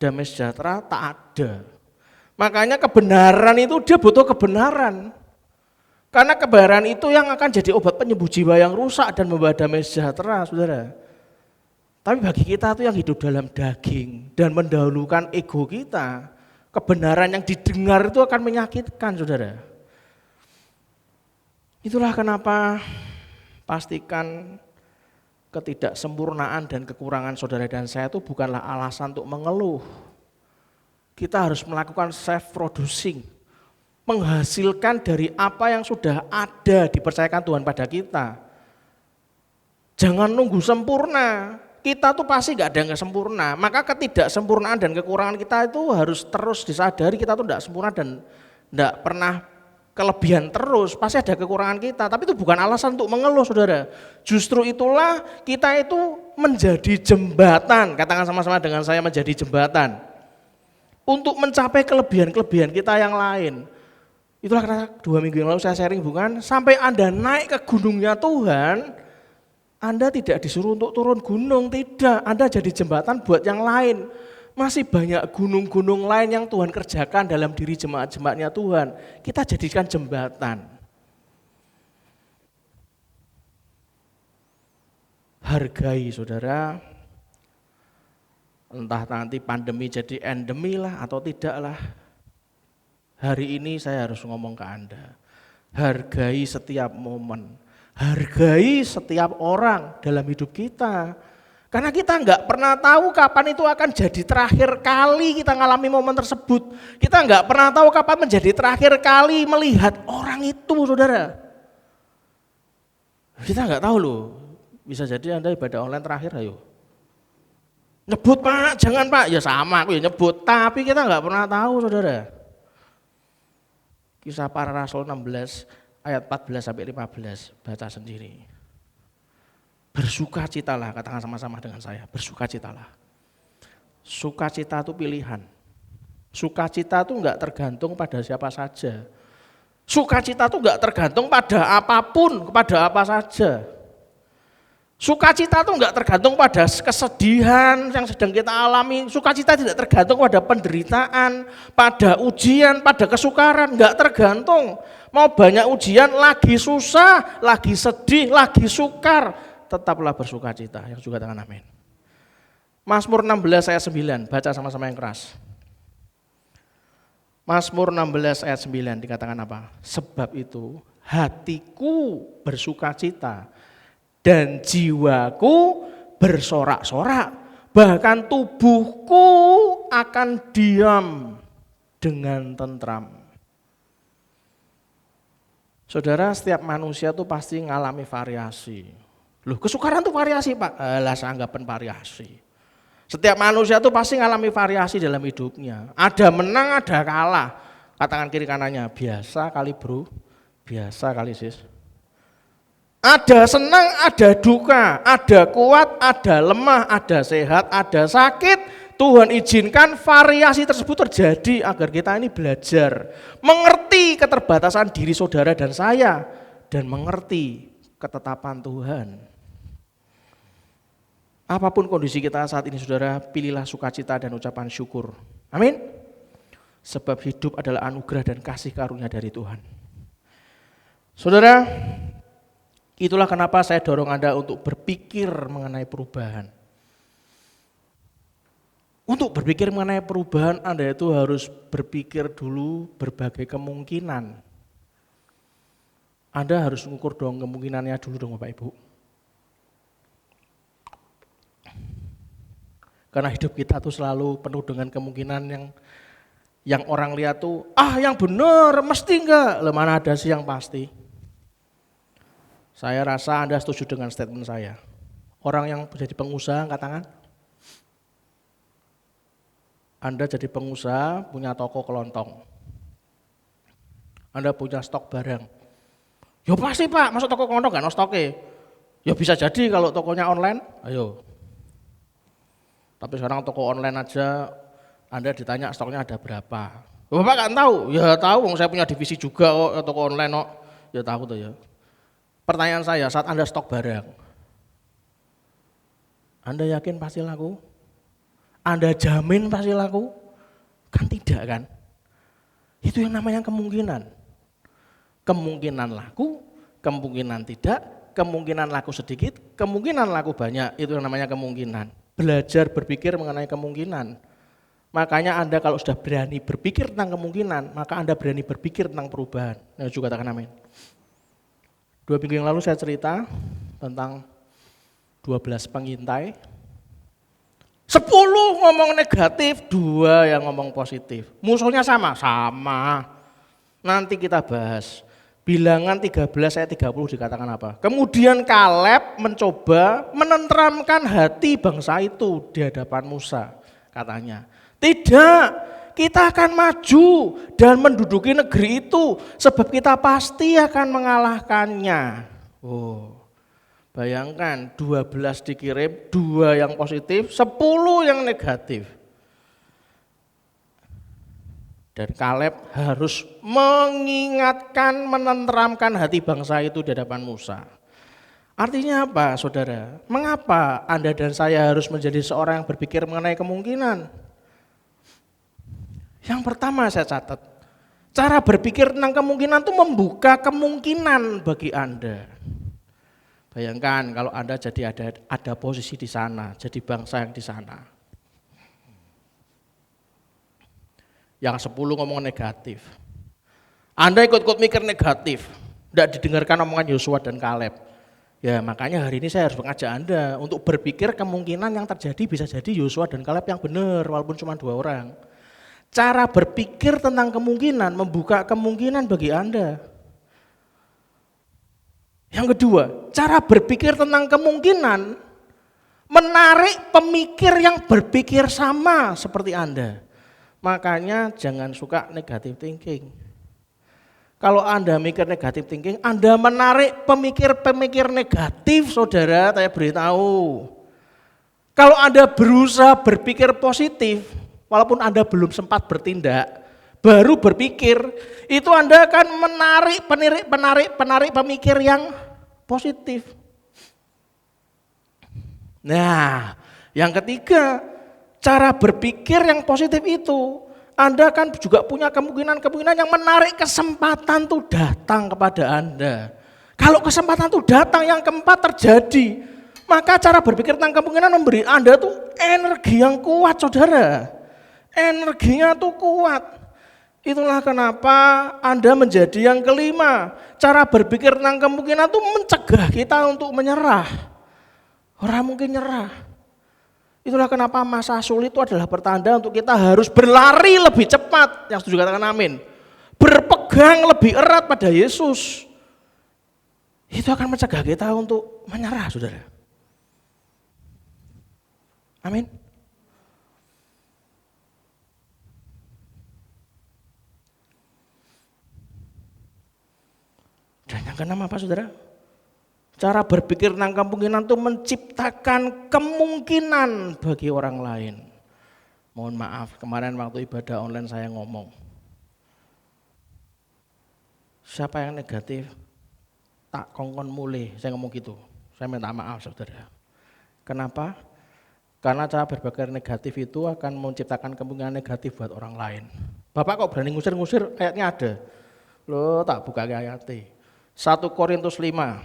S2: Damai sejahtera tak ada. Makanya kebenaran itu dia butuh kebenaran. Karena kebenaran itu yang akan jadi obat penyembuh jiwa yang rusak dan membawa damai sejahtera, saudara. Tapi bagi kita itu yang hidup dalam daging dan mendahulukan ego kita, kebenaran yang didengar itu akan menyakitkan, saudara. Itulah kenapa pastikan ketidaksempurnaan dan kekurangan saudara dan saya itu bukanlah alasan untuk mengeluh. Kita harus melakukan self-producing, menghasilkan dari apa yang sudah ada dipercayakan Tuhan pada kita. Jangan nunggu sempurna. Kita tuh pasti gak ada yang sempurna, maka ketidaksempurnaan dan kekurangan kita itu harus terus disadari. Kita tuh gak sempurna dan gak pernah kelebihan terus, pasti ada kekurangan kita, tapi itu bukan alasan untuk mengeluh, saudara. Justru itulah kita itu menjadi jembatan, katakan sama-sama dengan saya, menjadi jembatan untuk mencapai kelebihan-kelebihan kita yang lain. Itulah karena 2 minggu yang lalu saya sharing, bukan? Sampai Anda naik ke gunungnya Tuhan, Anda tidak disuruh untuk turun gunung, tidak. Anda jadi jembatan buat yang lain. Masih banyak gunung-gunung lain yang Tuhan kerjakan dalam diri jemaat-jemaatnya Tuhan. Kita jadikan jembatan. Hargai, saudara. Entah nanti pandemi jadi endemi lah atau tidak lah. Hari ini saya harus ngomong ke Anda. Hargai setiap momen. Hargai setiap orang dalam hidup kita. Karena kita nggak pernah tahu kapan itu akan jadi terakhir kali kita ngalami momen tersebut. Kita nggak pernah tahu kapan menjadi terakhir kali melihat orang itu, saudara. Kita nggak tahu loh. Bisa jadi Anda ibadah online terakhir, ayo. Nyebut Pak, jangan Pak. Ya sama, aku ya nyebut. Tapi kita nggak pernah tahu, saudara. Kisah Para Rasul 16 ayat 14 sampai 15, baca sendiri. Bersukacitalah, katakan sama-sama dengan saya, bersukacitalah. Sukacita itu pilihan. Sukacita itu enggak tergantung pada siapa saja. Sukacita itu enggak tergantung pada apapun, kepada apa saja. Sukacita itu enggak tergantung pada kesedihan yang sedang kita alami. Sukacita tidak tergantung pada penderitaan, pada ujian, pada kesukaran, enggak tergantung. Mau banyak ujian, lagi susah, lagi sedih, lagi sukar, tetaplah bersukacita. Yang juga katakan amin. Mazmur 16 ayat 9, baca sama-sama yang keras. Mazmur 16 ayat 9 dikatakan apa? Sebab itu hatiku bersukacita dan jiwaku bersorak-sorak, bahkan tubuhku akan diam dengan tentram. Saudara, setiap manusia itu pasti ngalami variasi. Loh, kesukaran itu variasi Pak? Alah, seanggapan variasi. Setiap manusia itu pasti ngalami variasi dalam hidupnya. Ada menang, ada kalah. Katakan kiri kanannya, biasa kali bro, biasa kali sis. Ada senang, ada duka, ada kuat, ada lemah, ada sehat, ada sakit. Tuhan izinkan variasi tersebut terjadi agar kita ini belajar mengerti keterbatasan diri saudara dan saya dan mengerti ketetapan Tuhan. Apapun kondisi kita saat ini, saudara, pilihlah sukacita dan ucapan syukur. Amin. Sebab hidup adalah anugerah dan kasih karunia dari Tuhan. Saudara, itulah kenapa saya dorong Anda untuk berpikir mengenai perubahan. Untuk berpikir mengenai perubahan, Anda itu harus berpikir dulu berbagai kemungkinan. Anda harus mengukur dong kemungkinannya dulu dong Bapak Ibu. Karena hidup kita tuh selalu penuh dengan kemungkinan yang orang lihat tuh, yang benar, mesti enggak. Mana ada sih yang pasti. Saya rasa Anda setuju dengan statement saya. Orang yang jadi pengusaha, angkat tangan. Anda jadi pengusaha, punya toko kelontong. Anda punya stok barang. Ya pasti Pak, masuk toko kono gak ono stoke. Ya bisa jadi kalau tokonya online, ayo. Tapi sekarang toko online aja Anda ditanya stoknya ada berapa. Bapak kan tahu? Ya tahu, saya punya divisi juga toko online kok. Ya tahu tuh ya. Pertanyaan saya, saat Anda stok barang, Anda yakin pasti laku? Anda jamin pasti laku? Kan tidak kan? Itu yang namanya kemungkinan. Kemungkinan laku, kemungkinan tidak, kemungkinan laku sedikit, kemungkinan laku banyak, itu yang namanya kemungkinan. Belajar berpikir mengenai kemungkinan. Makanya Anda kalau sudah berani berpikir tentang kemungkinan, maka Anda berani berpikir tentang perubahan. Nah, juga katakan amin. 2 minggu yang lalu saya cerita tentang 12 pengintai. 10 ngomong negatif, 2 yang ngomong positif. Musuhnya sama? Sama. Nanti kita bahas. Bilangan 13 ayat 30 dikatakan apa? Kemudian Kaleb mencoba menenteramkan hati bangsa itu di hadapan Musa. Katanya, tidak, kita akan maju dan menduduki negeri itu sebab kita pasti akan mengalahkannya. Oh, bayangkan 12 dikirim, 2 yang positif, 10 yang negatif. Dan Kaleb harus mengingatkan, menenteramkan hati bangsa itu di hadapan Musa. Artinya apa saudara? Mengapa Anda dan saya harus menjadi seorang yang berpikir mengenai kemungkinan? Yang pertama saya catat, cara berpikir tentang kemungkinan itu membuka kemungkinan bagi Anda. Bayangkan kalau Anda jadi ada posisi di sana, jadi bangsa yang di sana. Yang 10 ngomong negatif. Anda ikut-ikut mikir negatif, tidak didengarkan omongan Yosua dan Kaleb. Ya makanya hari ini saya harus mengajak Anda untuk berpikir kemungkinan yang terjadi bisa jadi Yosua dan Kaleb yang benar walaupun cuma 2 orang. Cara berpikir tentang kemungkinan membuka kemungkinan bagi Anda. Yang kedua, cara berpikir tentang kemungkinan menarik pemikir yang berpikir sama seperti Anda. Makanya jangan suka negative thinking. Kalau Anda mikir negative thinking, Anda menarik pemikir-pemikir negatif, saudara, saya beritahu. Kalau Anda berusaha berpikir positif, walaupun Anda belum sempat bertindak, baru berpikir, itu Anda akan menarik pemikir yang positif. Nah, yang ketiga, cara berpikir yang positif itu, Anda kan juga punya kemungkinan yang menarik kesempatan tuh datang kepada Anda. Kalau kesempatan tuh datang, yang keempat terjadi, maka cara berpikir tentang kemungkinan memberi Anda tuh energi yang kuat, saudara. Energinya tuh kuat. Itulah kenapa Anda menjadi yang kelima. Cara berpikir tentang kemungkinan tuh mencegah kita untuk menyerah. Orang mungkin nyerah. Itulah kenapa masa sulit itu adalah pertanda untuk kita harus berlari lebih cepat. Yang setuju katakan amin. Berpegang lebih erat pada Yesus. Itu akan mencegah kita untuk menyerah, saudara. Amin. Dan yang keenam apa, saudara? Cara berpikir tentang kemungkinan itu menciptakan kemungkinan bagi orang lain. Mohon maaf, kemarin waktu ibadah online saya ngomong. Siapa yang negatif, tak kongkon mulai, saya ngomong gitu. Saya minta maaf, saudara. Kenapa? Karena cara berpikir negatif itu akan menciptakan kemungkinan negatif buat orang lain. Bapak kok berani ngusir-ngusir, ayatnya ada. Loh, tak buka ayatnya. 1 Korintus 5.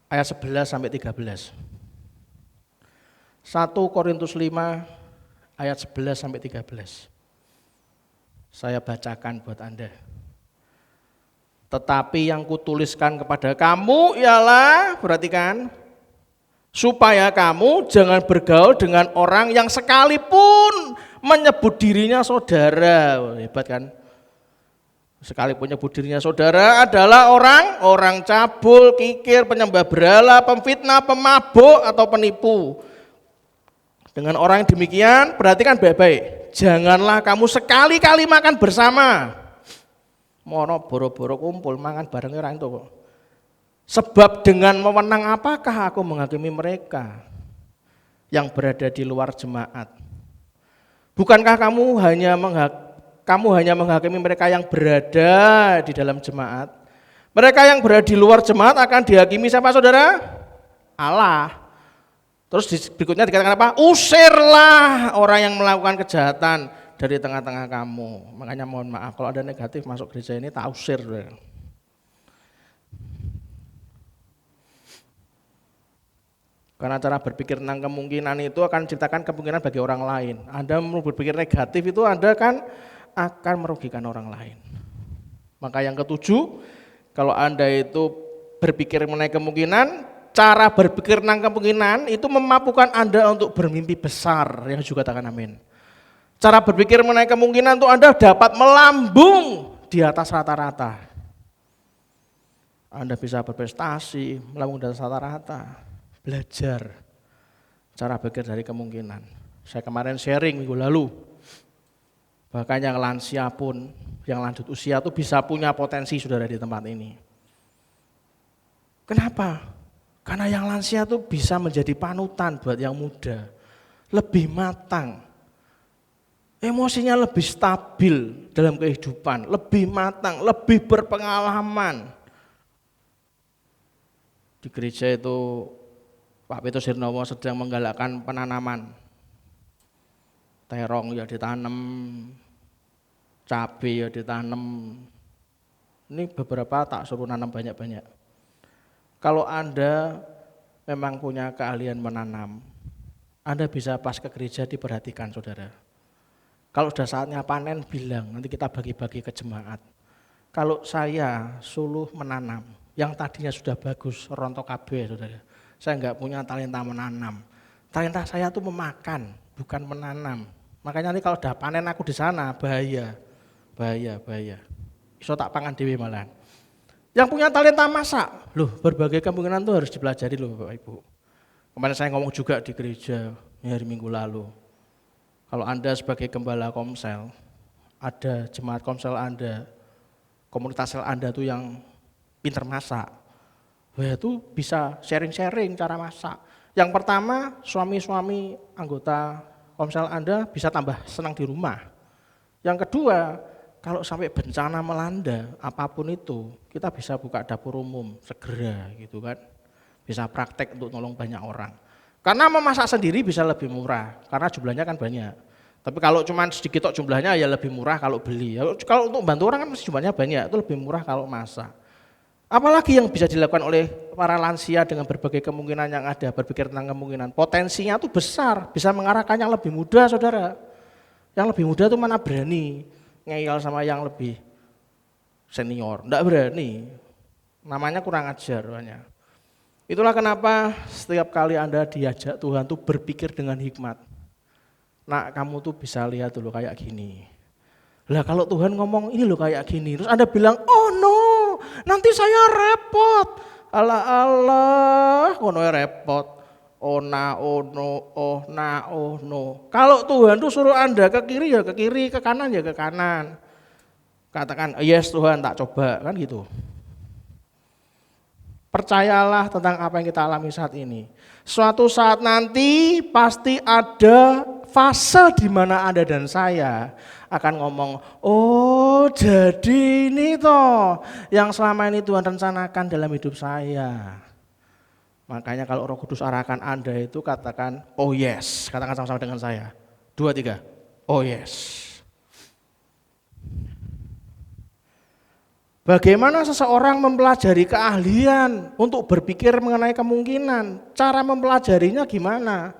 S2: Ayat 11 sampai 13. 1 Korintus 5 ayat 11 sampai 13. Saya bacakan buat Anda. Tetapi yang kutuliskan kepada kamu ialah, perhatikan, supaya kamu jangan bergaul dengan orang yang sekalipun menyebut dirinya saudara. Hebat kan? Sekalipun menyebut dirinya saudara adalah orang cabul, kikir, penyembah berhala, pemfitnah, pemabuk atau penipu. Dengan orang yang demikian, perhatikan baik-baik. Janganlah kamu sekali-kali makan bersama. mono boro-boro kumpul mangan bareng ora entuk kok. Sebab dengan wewenang apakah aku menghakimi mereka yang berada di luar jemaat? Bukankah kamu hanya menghakimi mereka yang berada di dalam jemaat? Mereka yang berada di luar jemaat akan dihakimi siapa saudara? Allah. Terus berikutnya dikatakan apa? Usirlah orang yang melakukan kejahatan dari tengah-tengah kamu. Makanya mohon maaf kalau ada negatif masuk gereja ini tak usir. Karena cara berpikir tentang kemungkinan itu akan menciptakan kemungkinan bagi orang lain. Anda berpikir negatif itu Anda kan akan merugikan orang lain. Maka yang ketujuh, kalau Anda itu berpikir mengenai kemungkinan, cara berpikir tentang kemungkinan itu memampukan Anda untuk bermimpi besar. Yang juga katakan amin. Cara berpikir mengenai kemungkinan itu Anda dapat melambung di atas rata-rata. Anda bisa berprestasi, melambung di atas rata-rata. Belajar cara berpikir dari kemungkinan. Saya kemarin sharing minggu lalu, bahkan yang lansia pun, yang lanjut usia itu bisa punya potensi saudara di tempat ini. Kenapa? Karena yang lansia itu bisa menjadi panutan buat yang muda, lebih matang, emosinya lebih stabil dalam kehidupan, lebih matang, lebih berpengalaman. Di gereja itu Pak Petrus Hirnowo sedang menggalakkan penanaman. Terong ya ditanam, cabai ya ditanam. Ini beberapa tak suruh nanam banyak-banyak. Kalau Anda memang punya keahlian menanam, Anda bisa pas ke gereja diperhatikan saudara. Kalau sudah saatnya panen bilang, nanti kita bagi-bagi ke jemaat. Kalau saya suluh menanam, yang tadinya sudah bagus, rontok kabeh saudara. Saya enggak punya talenta menanam. Talenta saya tuh memakan, bukan menanam. Makanya nanti kalau udah panen aku di sana bahaya. Iso tak pangan dhewe malah. Yang punya talenta masak, loh berbagai kemungkinan tuh harus dipelajari loh Bapak Ibu. Kemarin saya ngomong juga di gereja hari Minggu lalu. Kalau Anda sebagai gembala komsel, ada jemaat komsel Anda, komunitas sel Anda tuh yang pinter masak. Wah itu bisa sharing-sharing cara masak. Yang pertama, suami-suami anggota komsel Anda bisa tambah senang di rumah. Yang kedua, kalau sampai bencana melanda apapun itu, kita bisa buka dapur umum segera gitu kan. Bisa praktek untuk nolong banyak orang. Karena memasak sendiri bisa lebih murah, karena jumlahnya kan banyak. Tapi kalau cuma sedikit jumlahnya ya lebih murah kalau beli. Kalau untuk bantu orang kan jumlahnya banyak, itu lebih murah kalau masak. Apalagi yang bisa dilakukan oleh para lansia dengan berbagai kemungkinan yang ada, berpikir tentang kemungkinan. Potensinya itu besar, bisa mengarahkan yang lebih muda saudara. Yang lebih muda itu mana berani ngeyel sama yang lebih senior, enggak berani. Namanya kurang ajar banyak. Itulah kenapa setiap kali Anda diajak Tuhan tuh berpikir dengan hikmat. Nah kamu tuh bisa lihat dulu kayak gini. Lah kalau Tuhan ngomong ini loh kayak gini, terus Anda bilang, oh no, nanti saya repot. Allah, ngono repot. Oh no. Kalau Tuhan tuh suruh Anda ke kiri ya ke kiri, ke kanan ya ke kanan. Katakan, yes Tuhan tak coba, kan gitu. Percayalah tentang apa yang kita alami saat ini. Suatu saat nanti pasti ada fase di mana Anda dan saya akan ngomong, oh jadi ini toh yang selama ini Tuhan rencanakan dalam hidup saya. Makanya kalau Roh Kudus arahkan Anda itu katakan, oh yes, katakan sama-sama dengan saya. 2, 3, oh yes. Bagaimana seseorang mempelajari keahlian untuk berpikir mengenai kemungkinan? Cara mempelajarinya gimana?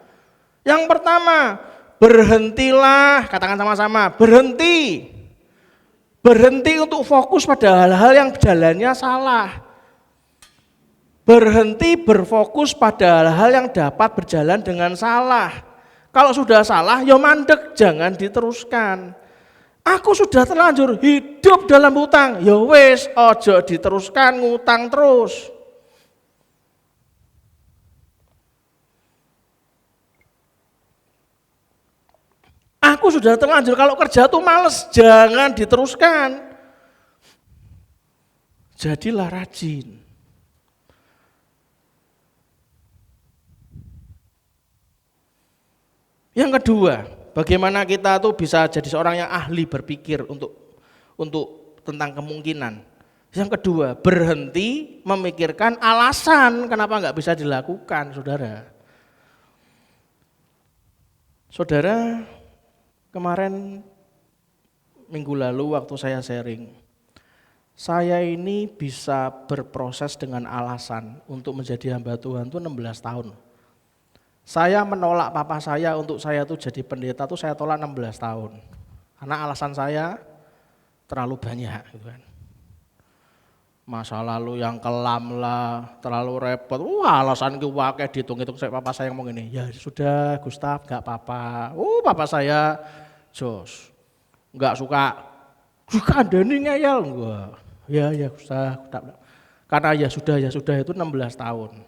S2: Yang pertama, berhentilah, katakan sama-sama, berhenti. Berhenti untuk fokus pada hal-hal yang jalannya salah. Berhenti berfokus pada hal-hal yang dapat berjalan dengan salah. Kalau sudah salah, ya mandek, jangan diteruskan. Aku sudah terlanjur hidup dalam hutang, ya wis, ojo diteruskan ngutang terus. Aku sudah terlanjur kalau kerja tuh males, jangan diteruskan. Jadilah rajin. Yang kedua, bagaimana kita tuh bisa jadi seorang yang ahli berpikir untuk tentang kemungkinan. Yang kedua, berhenti memikirkan alasan kenapa nggak bisa dilakukan, saudara. Saudara, kemarin minggu lalu waktu saya sharing, saya ini bisa berproses dengan alasan untuk menjadi hamba Tuhan itu 16 tahun. Saya menolak papa saya untuk saya tuh jadi pendeta tuh saya tolak 16 tahun. Karena alasan saya terlalu banyak gitu kan. Masa lalu yang kelam lah, terlalu repot. Wah, alasan gue wakai dihitung-hitung saya papa saya ngomong ini. Ya sudah Gustaf, enggak apa-apa. Papa saya jos. Enggak suka Andani ngeyel enggak. Ya Gustaf. Karena ya sudah itu 16 tahun.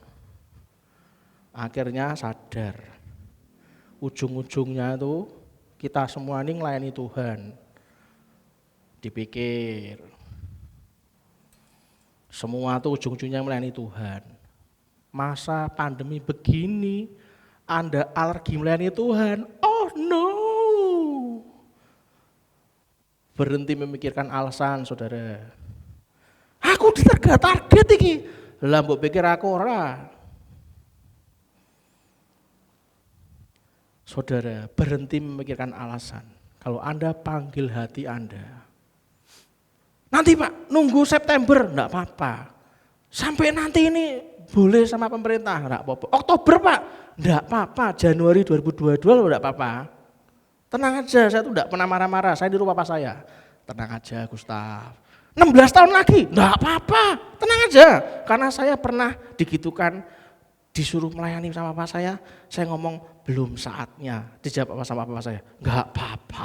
S2: Akhirnya sadar, ujung-ujungnya itu kita semua ini melayani Tuhan. Dipikir, semua itu ujung-ujungnya melayani Tuhan. Masa pandemi begini, Anda alergi melayani Tuhan? Oh no! Berhenti memikirkan alasan, saudara. Aku target iki. Lah mbok pikir aku ora. Saudara, berhenti memikirkan alasan. Kalau Anda panggil hati Anda, nanti Pak, nunggu September, enggak apa-apa. Sampai nanti ini boleh sama pemerintah, enggak apa-apa. Oktober Pak, enggak apa-apa. Januari 2022 enggak apa-apa. Tenang aja, saya tuh enggak pernah marah-marah, saya di rumah papa saya. Tenang aja Gustaf. 16 tahun lagi, enggak apa-apa. Tenang aja, karena saya pernah digitukan, disuruh melayani sama papa saya ngomong belum saatnya. Dijawab apa sama papa saya? Enggak apa-apa.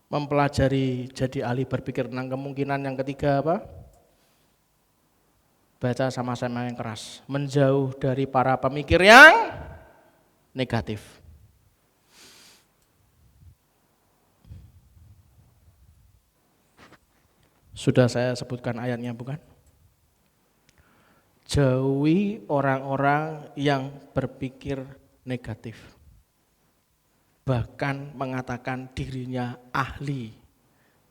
S2: Mempelajari jadi ahli berpikir tentang kemungkinan. Yang ketiga apa? Baca sama-sama yang keras. Menjauh dari para pemikir yang negatif. Sudah saya sebutkan ayatnya bukan? Jauhi orang-orang yang berpikir negatif. Bahkan mengatakan dirinya ahli.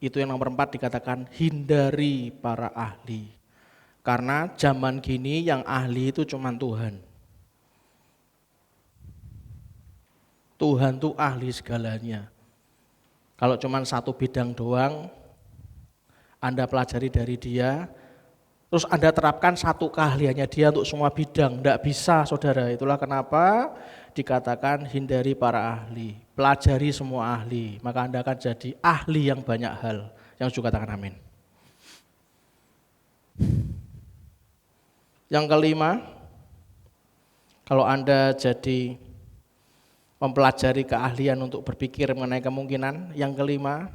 S2: Itu yang nomor 4 dikatakan hindari para ahli. Karena zaman gini yang ahli itu cuma Tuhan. Tuhan tuh ahli segalanya. Kalau cuma satu bidang doang, Anda pelajari dari dia, terus Anda terapkan satu keahliannya dia untuk semua bidang. Tidak bisa saudara, itulah kenapa dikatakan hindari para ahli. Pelajari semua ahli, maka Anda akan jadi ahli yang banyak hal. Yang juga katakan amin. Yang kelima, kalau Anda jadi mempelajari keahlian untuk berpikir mengenai kemungkinan, yang kelima,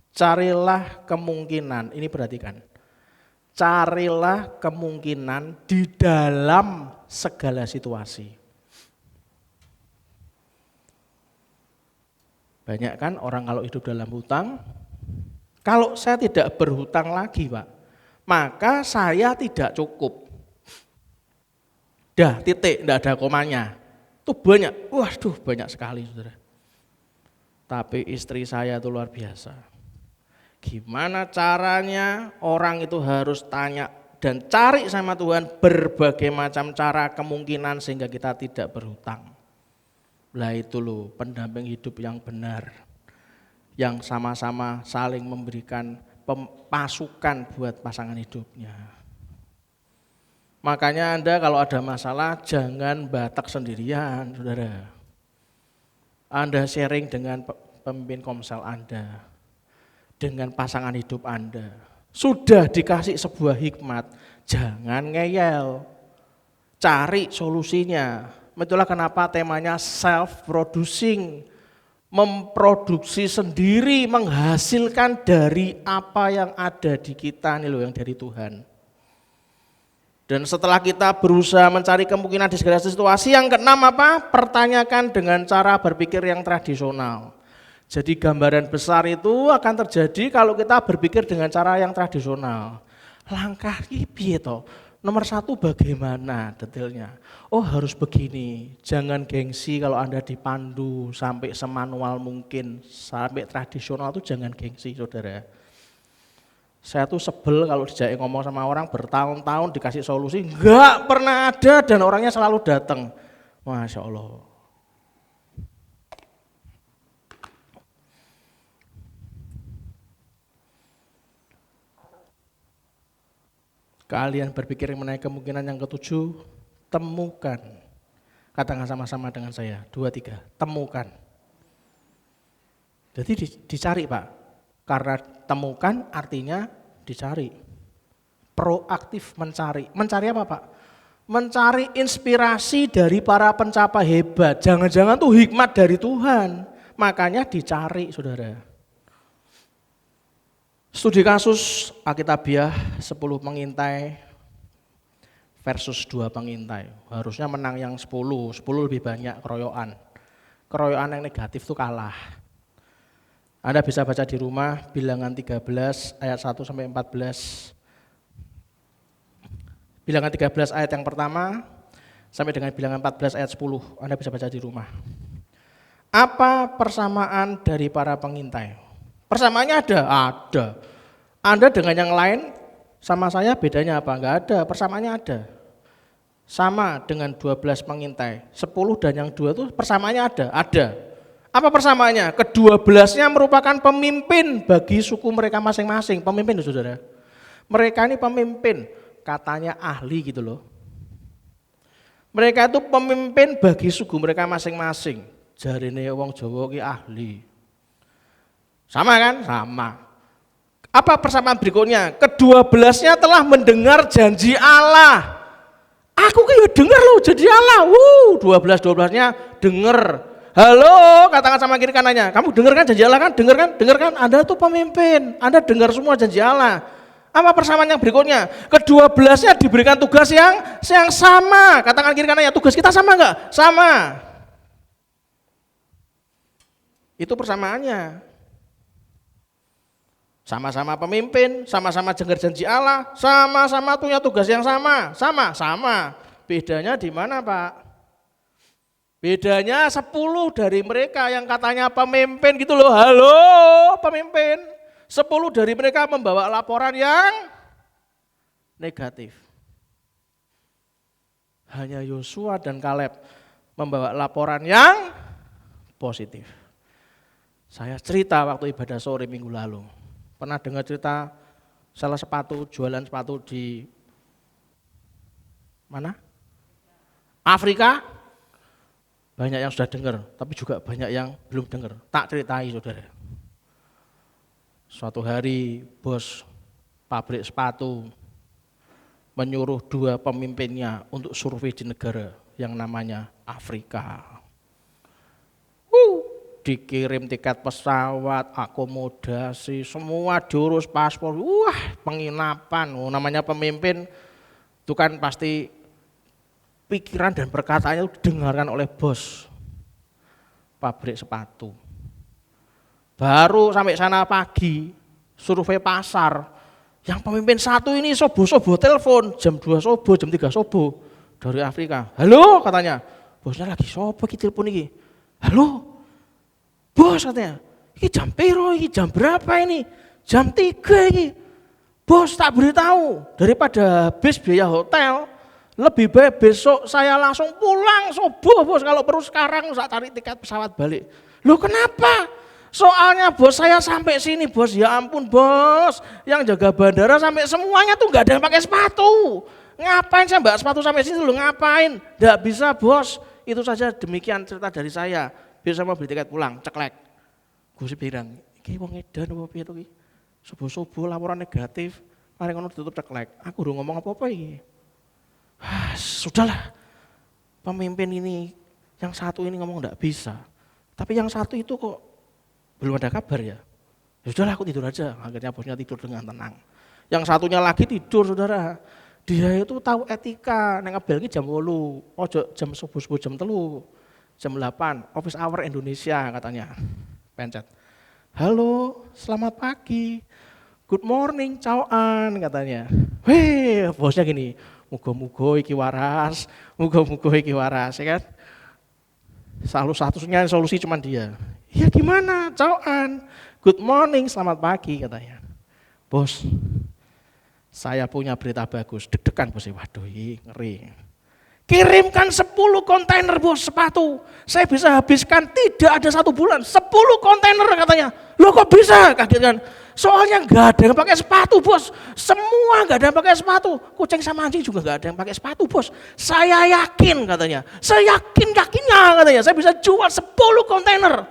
S2: carilah kemungkinan. Ini perhatikan. Carilah kemungkinan di dalam segala situasi. Banyak kan orang kalau hidup dalam hutang, kalau saya tidak berhutang lagi Pak, maka saya tidak cukup. Dah titik, tidak ada komanya. Itu banyak, waduh banyak sekali saudara. Tapi istri saya itu luar biasa. Gimana caranya orang itu harus tanya dan cari sama Tuhan berbagai macam cara kemungkinan sehingga kita tidak berhutang. Lah itu loh pendamping hidup yang benar. Yang sama-sama saling memberikan pemasukan buat pasangan hidupnya. Makanya Anda kalau ada masalah jangan batak sendirian, saudara. Anda sharing dengan pemimpin komsel Anda, dengan pasangan hidup Anda. Sudah dikasih sebuah hikmat, jangan ngeyel, cari solusinya. Itulah kenapa temanya self-producing, memproduksi sendiri, menghasilkan dari apa yang ada di kita nih loh, yang dari Tuhan. Dan setelah kita berusaha mencari kemungkinan di segala situasi, yang keenam apa? Pertanyakan dengan cara berpikir yang tradisional. Jadi gambaran besar itu akan terjadi kalau kita berpikir dengan cara yang tradisional. Langkah ini piye toh? Nomor satu bagaimana detailnya? Oh harus begini, jangan gengsi kalau Anda dipandu sampai semanual mungkin, sampai tradisional itu jangan gengsi saudara. Saya tuh sebel kalau dijak ngomong sama orang bertahun-tahun dikasih solusi, enggak pernah ada dan orangnya selalu datang. Masya Allah. Kalian berpikir mengenai kemungkinan yang ketujuh, temukan. Katakan sama-sama dengan saya, 2, 3, temukan. Jadi dicari Pak, karena temukan artinya dicari. Proaktif mencari. Mencari apa Pak? Mencari inspirasi dari para pencapai hebat. Jangan-jangan tuh hikmat dari Tuhan. Makanya dicari saudara. Studi kasus Alkitabiah 10 pengintai versus 2 pengintai. Harusnya menang yang 10 lebih banyak keroyokan. Keroyokan yang negatif tuh kalah. Anda bisa baca di rumah Bilangan 13 ayat 1 sampai 14. Bilangan 13 ayat yang pertama sampai dengan Bilangan 14 ayat 10. Anda bisa baca di rumah. Apa persamaan dari para pengintai? Persamaannya ada? Ada. Anda dengan yang lain sama saya bedanya apa? Enggak ada, persamaannya ada. Sama dengan 12 pengintai, 10 dan yang 2 itu persamaannya ada? Ada. Apa persamaannya? Kedua-belasnya merupakan pemimpin bagi suku mereka masing-masing. Pemimpin itu saudara. Mereka ini pemimpin, katanya ahli gitu loh. Mereka itu pemimpin bagi suku mereka masing-masing. Jarine wong Jawa ki ahli. Sama kan? Sama. Apa persamaan berikutnya? Kedua-belasnya telah mendengar janji Allah. Aku kayak dengar loh janji Allah. 12-12-nya dengar. Halo, katakan sama kiri kanannya. Kamu dengar kan janji Allah kan? Dengar kan? Dengar kan? Anda tuh pemimpin. Anda dengar semua janji Allah. Apa persamaan yang berikutnya? Kedua-belasnya diberikan tugas yang sama. Katakan kiri kanannya, tugas kita sama enggak? Sama. Itu persamaannya. Sama-sama pemimpin, sama-sama dengar janji Allah, sama-sama punya tugas yang sama. Bedanya di mana Pak? Bedanya 10 dari mereka yang katanya pemimpin gitu loh. Halo pemimpin. 10 dari mereka membawa laporan yang negatif. Hanya Yosua dan Kaleb membawa laporan yang positif. Saya cerita waktu ibadah sore minggu lalu. Pernah dengar cerita salah sepatu, jualan sepatu di mana? Afrika. Banyak yang sudah dengar, tapi juga banyak yang belum dengar. Tak ceritai saudara. Suatu hari bos pabrik sepatu menyuruh 2 pemimpinnya untuk survei di negara yang namanya Afrika. Dikirim tiket pesawat, akomodasi, semua diurus paspor, penginapan. Namanya pemimpin itu kan pasti pikiran dan perkataannya didengarkan oleh bos pabrik sepatu. Baru sampai sana pagi, survei pasar, yang pemimpin satu ini sobo-sobo telepon, jam 2 sobo, jam 3 sobo dari Afrika. Halo katanya, bosnya lagi sobo iki telepon iki. Halo, bos katanya, ini jam piro, ini jam berapa ini? Jam 3 ini. Bos tak beritahu, daripada habis biaya hotel, lebih baik besok saya langsung pulang subuh bos, kalau perlu sekarang saya cari tiket pesawat balik. Loh kenapa? Soalnya bos saya sampai sini bos, ya ampun bos, yang jaga bandara sampai semuanya tuh gak ada yang pakai sepatu. Ngapain saya mbak sepatu sampai sini lu ngapain? Gak bisa bos, itu saja demikian cerita dari saya. Biasa mau beli tiket pulang, ceklek. Gue sih bilang, ini wong edan apa piye to iki? Subuh-subuh laporan negatif, mari ngono ditutup ceklek. Aku udah ngomong apa-apa iki. Sudahlah. Pemimpin ini yang satu ini ngomong enggak bisa. Tapi yang satu itu kok belum ada kabar ya. Ya sudahlah aku tidur aja. Akhirnya bosnya tidur dengan tenang. Yang satunya lagi tidur saudara. Dia itu tahu etika, nek ngebel iki jam 8, ojo jam subuh jam 3, jam 8, office hour Indonesia katanya. Pencet. Halo, selamat pagi. Good morning, cawan katanya. Wih, bosnya gini, muga-muga iki waras, muga-muga iki waras, ya kan? Selalu satunya solusi cuma dia. Ya gimana, cawan? Good morning, selamat pagi katanya. Bos, saya punya berita bagus, deg-degan bos, waduh ngeri. Kirimkan 10 kontainer bos sepatu, saya bisa habiskan tidak ada 1 bulan, 10 kontainer katanya. Loh kok bisa? Kaget kan? Soalnya nggak ada yang pakai sepatu bos, semua nggak ada yang pakai sepatu, kucing sama anjing juga nggak ada yang pakai sepatu bos. Saya yakin katanya, saya yakinnya katanya, saya bisa jual 10 kontainer.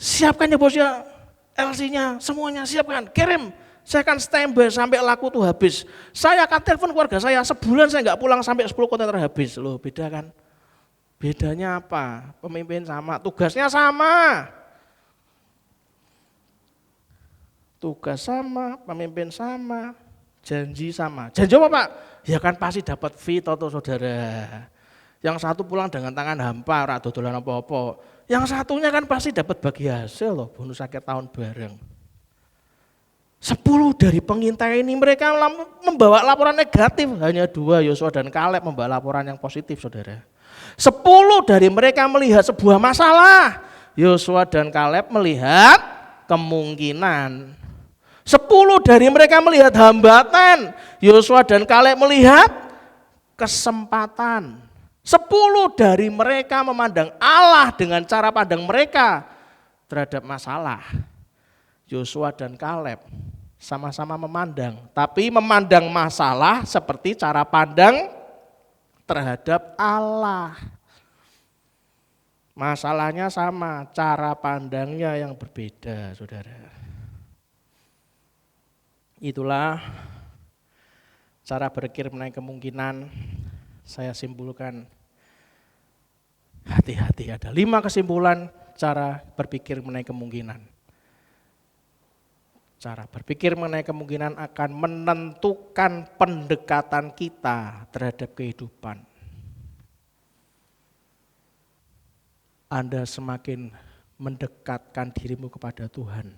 S2: Siapkan ya bos ya, LC-nya semuanya siapkan, kirim. Saya akan standby sampai laku tuh habis. Saya akan telepon keluarga saya, sebulan saya nggak pulang sampai 10 kontainer habis. Loh beda kan? Bedanya apa? Pemimpin sama, tugasnya sama. Tugas sama, pemimpin sama, janji sama. Janji apa Pak? Ya kan pasti dapat fee atau saudara. Yang satu pulang dengan tangan hampa, ora dodolan apa-apa. Yang satunya kan pasti dapat bagi hasil loh, bonus akhir tahun bareng. 10 dari pengintai ini mereka membawa laporan negatif, hanya 2 Yosua dan Kaleb membawa laporan yang positif saudara. 10 dari mereka melihat sebuah masalah, Yosua dan Kaleb melihat kemungkinan. 10 dari mereka melihat hambatan, Yosua dan Kaleb melihat kesempatan. 10 dari mereka memandang Allah dengan cara pandang mereka terhadap masalah. Yosua dan Kaleb sama-sama memandang, tapi memandang masalah seperti cara pandang terhadap Allah. Masalahnya sama, cara pandangnya yang berbeda, saudara. Itulah cara berpikir mengenai kemungkinan. Saya simpulkan, hati-hati, ada 5 kesimpulan cara berpikir mengenai kemungkinan. Cara berpikir mengenai kemungkinan akan menentukan pendekatan kita terhadap kehidupan. Anda semakin mendekatkan dirimu kepada Tuhan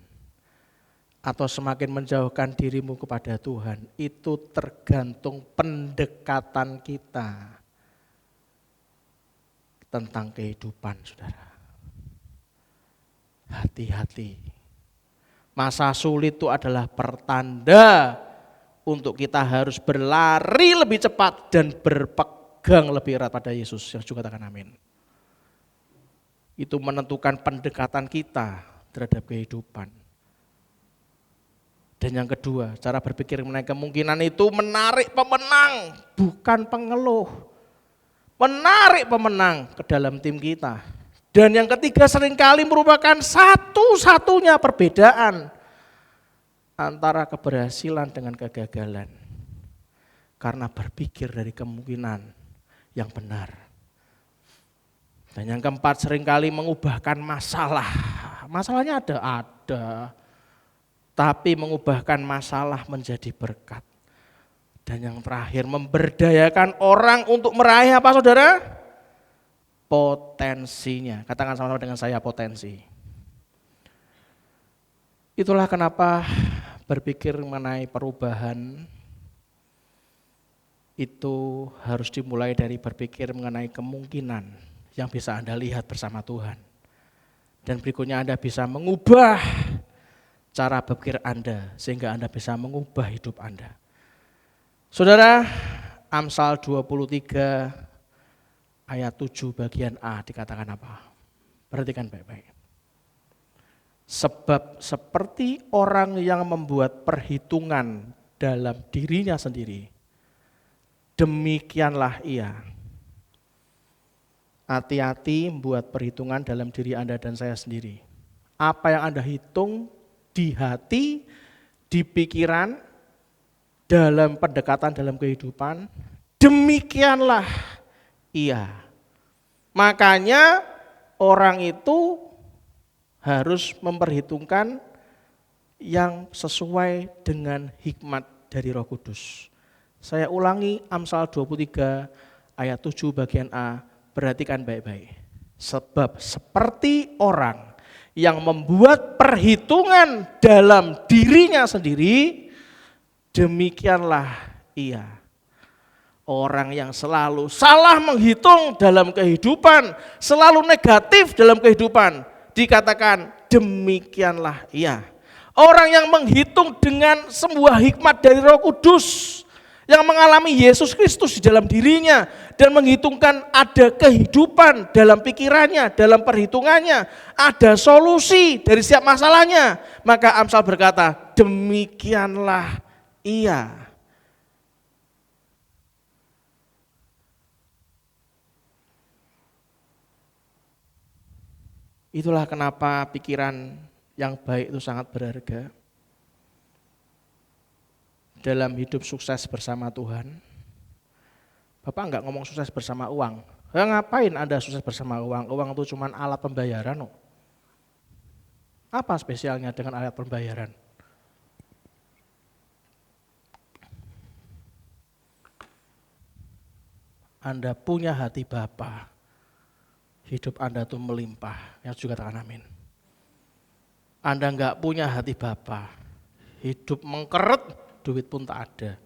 S2: atau semakin menjauhkan dirimu kepada Tuhan, itu tergantung pendekatan kita tentang kehidupan, saudara. Hati-hati. Masa sulit itu adalah pertanda untuk kita harus berlari lebih cepat dan berpegang lebih erat pada Yesus. Yang juga katakan amin. Itu menentukan pendekatan kita terhadap kehidupan. Dan yang kedua, cara berpikir mengenai kemungkinan itu menarik pemenang, bukan pengeluh. Menarik pemenang ke dalam tim kita. Dan yang ketiga seringkali merupakan satu-satunya perbedaan antara keberhasilan dengan kegagalan. Karena berpikir dari kemungkinan yang benar. Dan yang keempat seringkali mengubahkan masalah. Masalahnya ada. Tapi mengubahkan masalah menjadi berkat. Dan yang terakhir memberdayakan orang untuk meraih apa saudara? Potensinya. Katakan sama-sama dengan saya, potensi. Itulah kenapa berpikir mengenai perubahan itu harus dimulai dari berpikir mengenai kemungkinan yang bisa Anda lihat bersama Tuhan. Dan berikutnya Anda bisa mengubah cara berpikir Anda sehingga Anda bisa mengubah hidup Anda. Saudara, Amsal 23 ayat 7 bagian A dikatakan apa? Perhatikan baik-baik. Sebab seperti orang yang membuat perhitungan dalam dirinya sendiri, demikianlah ia. Hati-hati membuat perhitungan dalam diri Anda dan saya sendiri. Apa yang Anda hitung di hati, di pikiran, dalam pendekatan dalam kehidupan, demikianlah ia. Makanya orang itu harus memperhitungkan yang sesuai dengan hikmat dari Roh Kudus. Saya ulangi Amsal 23 ayat 7 bagian A, perhatikan baik-baik. Sebab seperti orang yang membuat perhitungan dalam dirinya sendiri, demikianlah ia. Orang yang selalu salah menghitung dalam kehidupan, selalu negatif dalam kehidupan, dikatakan demikianlah ia. Orang yang menghitung dengan sebuah hikmat dari Roh Kudus, yang mengalami Yesus Kristus di dalam dirinya dan menghitungkan ada kehidupan dalam pikirannya, dalam perhitungannya, ada solusi dari setiap masalahnya, maka Amsal berkata, demikianlah ia. Itulah kenapa pikiran yang baik itu sangat berharga. Dalam hidup sukses bersama Tuhan, Bapak enggak ngomong sukses bersama uang. Ngapain Anda sukses bersama uang? Uang itu cuma alat pembayaran. Apa spesialnya dengan alat pembayaran? Anda punya hati Bapa, hidup Anda itu melimpah. Yang juga katakan amin. Anda enggak punya hati Bapa, hidup mengkeret, duit pun tak ada.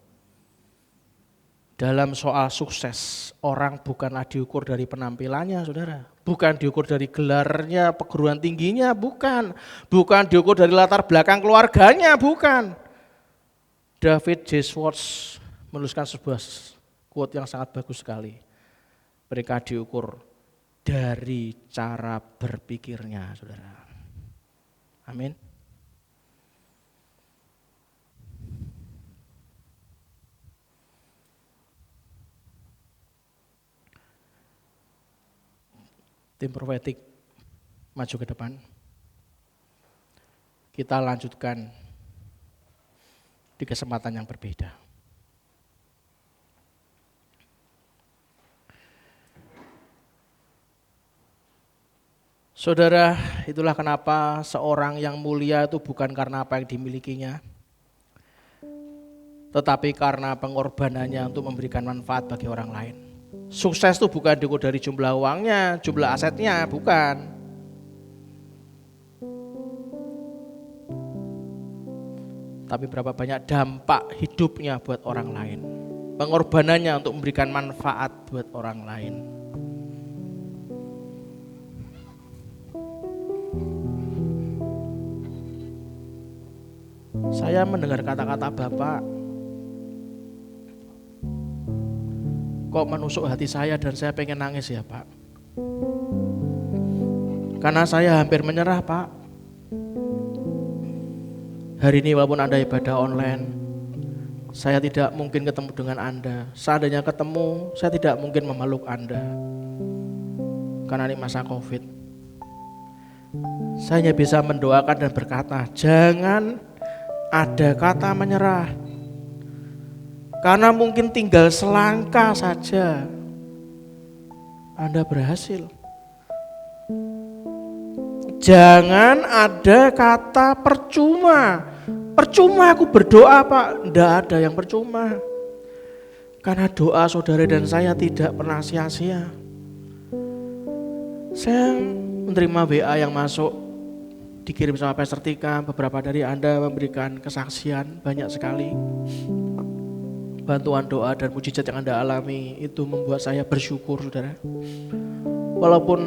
S2: Dalam soal sukses, orang bukanlah diukur dari penampilannya, saudara. Bukan diukur dari gelarnya, perguruan tingginya, bukan. Bukan diukur dari latar belakang keluarganya, bukan. David J. Schwartz menuliskan sebuah quote yang sangat bagus sekali. Mereka diukur dari cara berpikirnya, saudara. Amin. Tim profetik maju ke depan. Kita lanjutkan di kesempatan yang berbeda. Saudara, itulah kenapa seorang yang mulia itu bukan karena apa yang dimilikinya, tetapi karena pengorbanannya untuk memberikan manfaat bagi orang lain. Sukses itu bukan diukur dari jumlah uangnya, jumlah asetnya, bukan. Tapi berapa banyak dampak hidupnya buat orang lain. Pengorbanannya untuk memberikan manfaat buat orang lain. Saya mendengar kata-kata Bapak, kok menusuk hati saya dan saya pengen nangis ya Pak. Karena saya hampir menyerah Pak. Hari ini walaupun Anda ibadah online, saya tidak mungkin ketemu dengan Anda. Seandainya ketemu, saya tidak mungkin memeluk Anda. Karena ini masa Covid. Saya hanya bisa mendoakan dan berkata, jangan ada kata menyerah. Karena mungkin tinggal selangkah saja Anda berhasil. Jangan ada kata percuma. Percuma aku berdoa Pak. Tidak ada yang percuma. Karena doa saudara dan saya tidak pernah sia-sia. Saya menerima WA yang masuk, dikirim sama Pastor Tika. Beberapa dari Anda memberikan kesaksian banyak sekali. Bantuan doa dan mujizat yang Anda alami itu membuat saya bersyukur saudara. Walaupun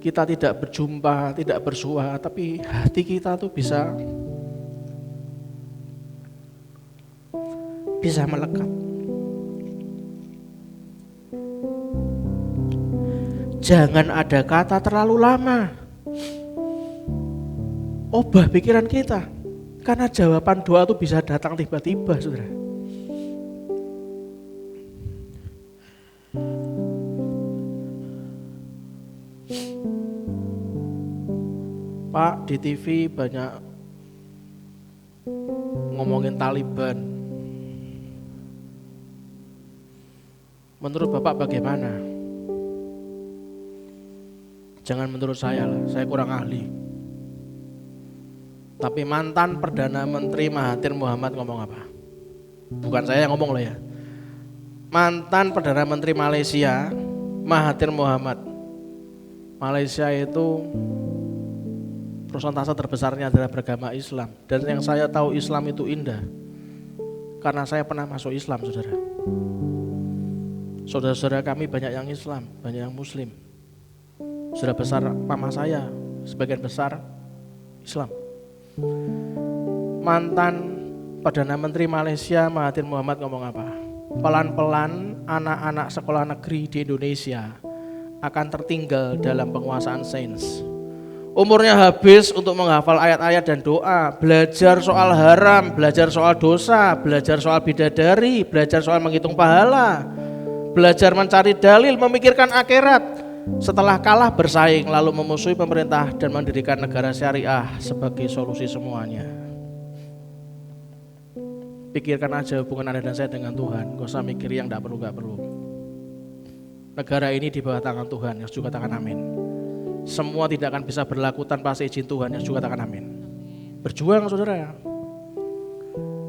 S2: kita tidak berjumpa, tidak bersua, tapi hati kita tuh bisa melekat. Jangan ada kata terlalu lama. Ubah pikiran kita. Karena jawaban doa itu bisa datang tiba-tiba saudara. Pak, di TV banyak ngomongin Taliban. Menurut Bapak bagaimana? Jangan menurut saya lah, saya kurang ahli. Tapi mantan Perdana Menteri Mahathir Mohamad ngomong apa? bukan saya yang ngomong loh ya. Mantan Perdana Menteri Malaysia, Mahathir Mohamad. Malaysia itu persentase terbesarnya adalah beragama Islam. Dan yang saya tahu Islam itu indah, karena saya pernah masuk Islam, saudara. Saudara-saudara kami banyak yang Islam, banyak yang Muslim. Saudara besar mama saya, sebagian besar Islam. Mantan Perdana Menteri Malaysia Mahathir Mohamad ngomong apa? Pelan-pelan anak-anak sekolah negeri di Indonesia akan tertinggal dalam penguasaan sains. Umurnya habis untuk menghafal ayat-ayat dan doa, belajar soal haram, belajar soal dosa, belajar soal bidadari, belajar soal menghitung pahala, belajar mencari dalil, memikirkan akhirat. Setelah kalah bersaing, lalu memusuhi pemerintah dan mendirikan negara syariah sebagai solusi semuanya. Pikirkan aja hubungan Anda dan saya dengan Tuhan, gak usah mikir yang gak perlu. Negara ini di bawah tangan Tuhan, yang juga katakan amin. Semua tidak akan bisa berlaku tanpa seizin Tuhan, yang juga katakan amin. Berjuang saudara.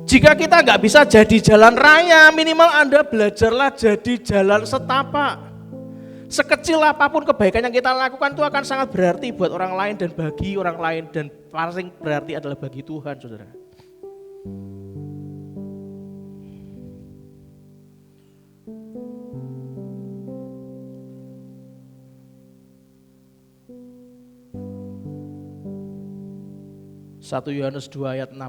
S2: Jika kita gak bisa jadi jalan raya, minimal Anda belajarlah jadi jalan setapak. Sekecil apapun kebaikan yang kita lakukan itu akan sangat berarti buat orang lain dan bagi orang lain, dan paling berarti adalah bagi Tuhan, saudara. Satu Yohanes 2 ayat 6.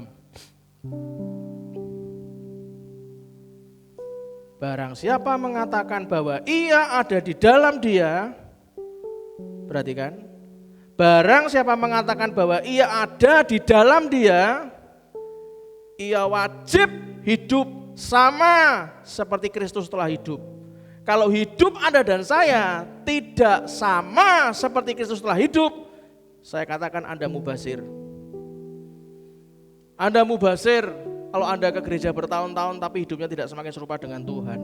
S2: Barang siapa mengatakan bahwa ia ada di dalam dia, perhatikan, barang siapa mengatakan bahwa ia ada di dalam dia, ia wajib hidup sama seperti Kristus telah hidup. Kalau hidup Anda dan saya tidak sama seperti Kristus telah hidup, saya katakan Anda mubazir. Anda mubazir kalau Anda ke gereja bertahun-tahun tapi hidupnya tidak semakin serupa dengan Tuhan.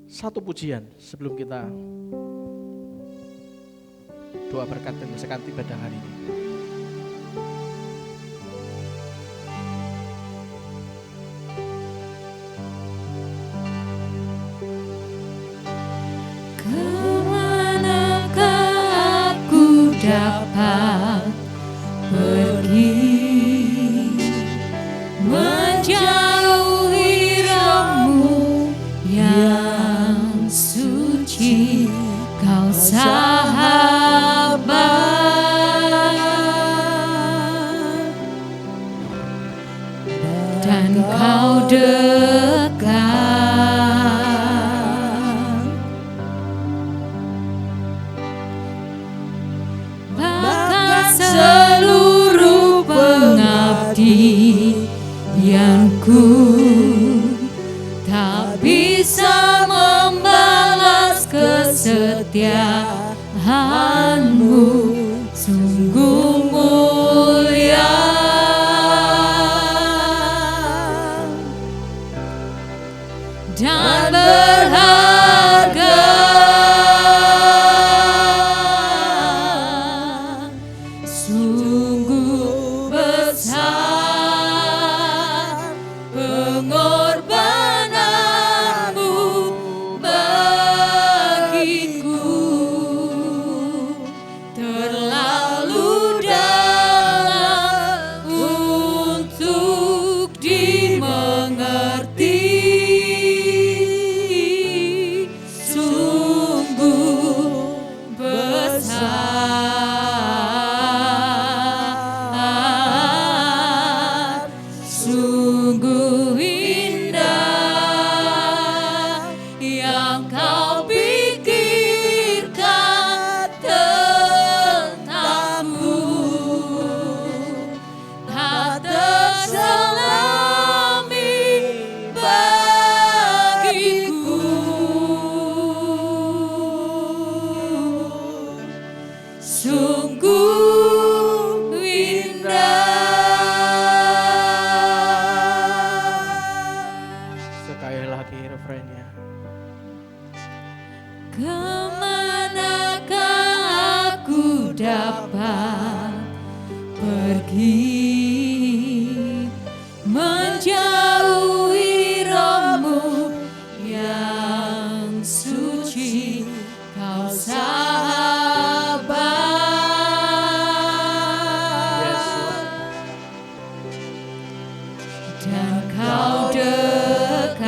S2: Satu pujian sebelum kita doa berkat dan berkat ibadah hari ini.
S1: Dapat pergi menjauhi rohmu yang suci, kau sahabat, dan kau dekat. Seluruh pengabdianku tak bisa membalas kesetiaanmu, sungguh mulia. dan Kau dekat.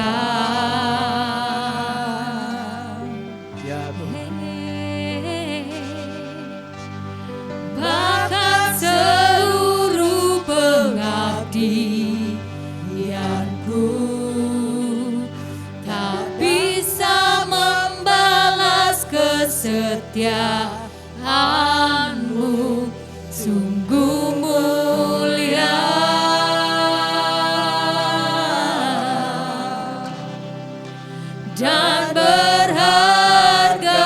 S2: Ya Tuhan.
S1: Bahkan seluruh pengabdianku tak bisa membalas kesetiaan-Mu, sungguh mulia dan berharga.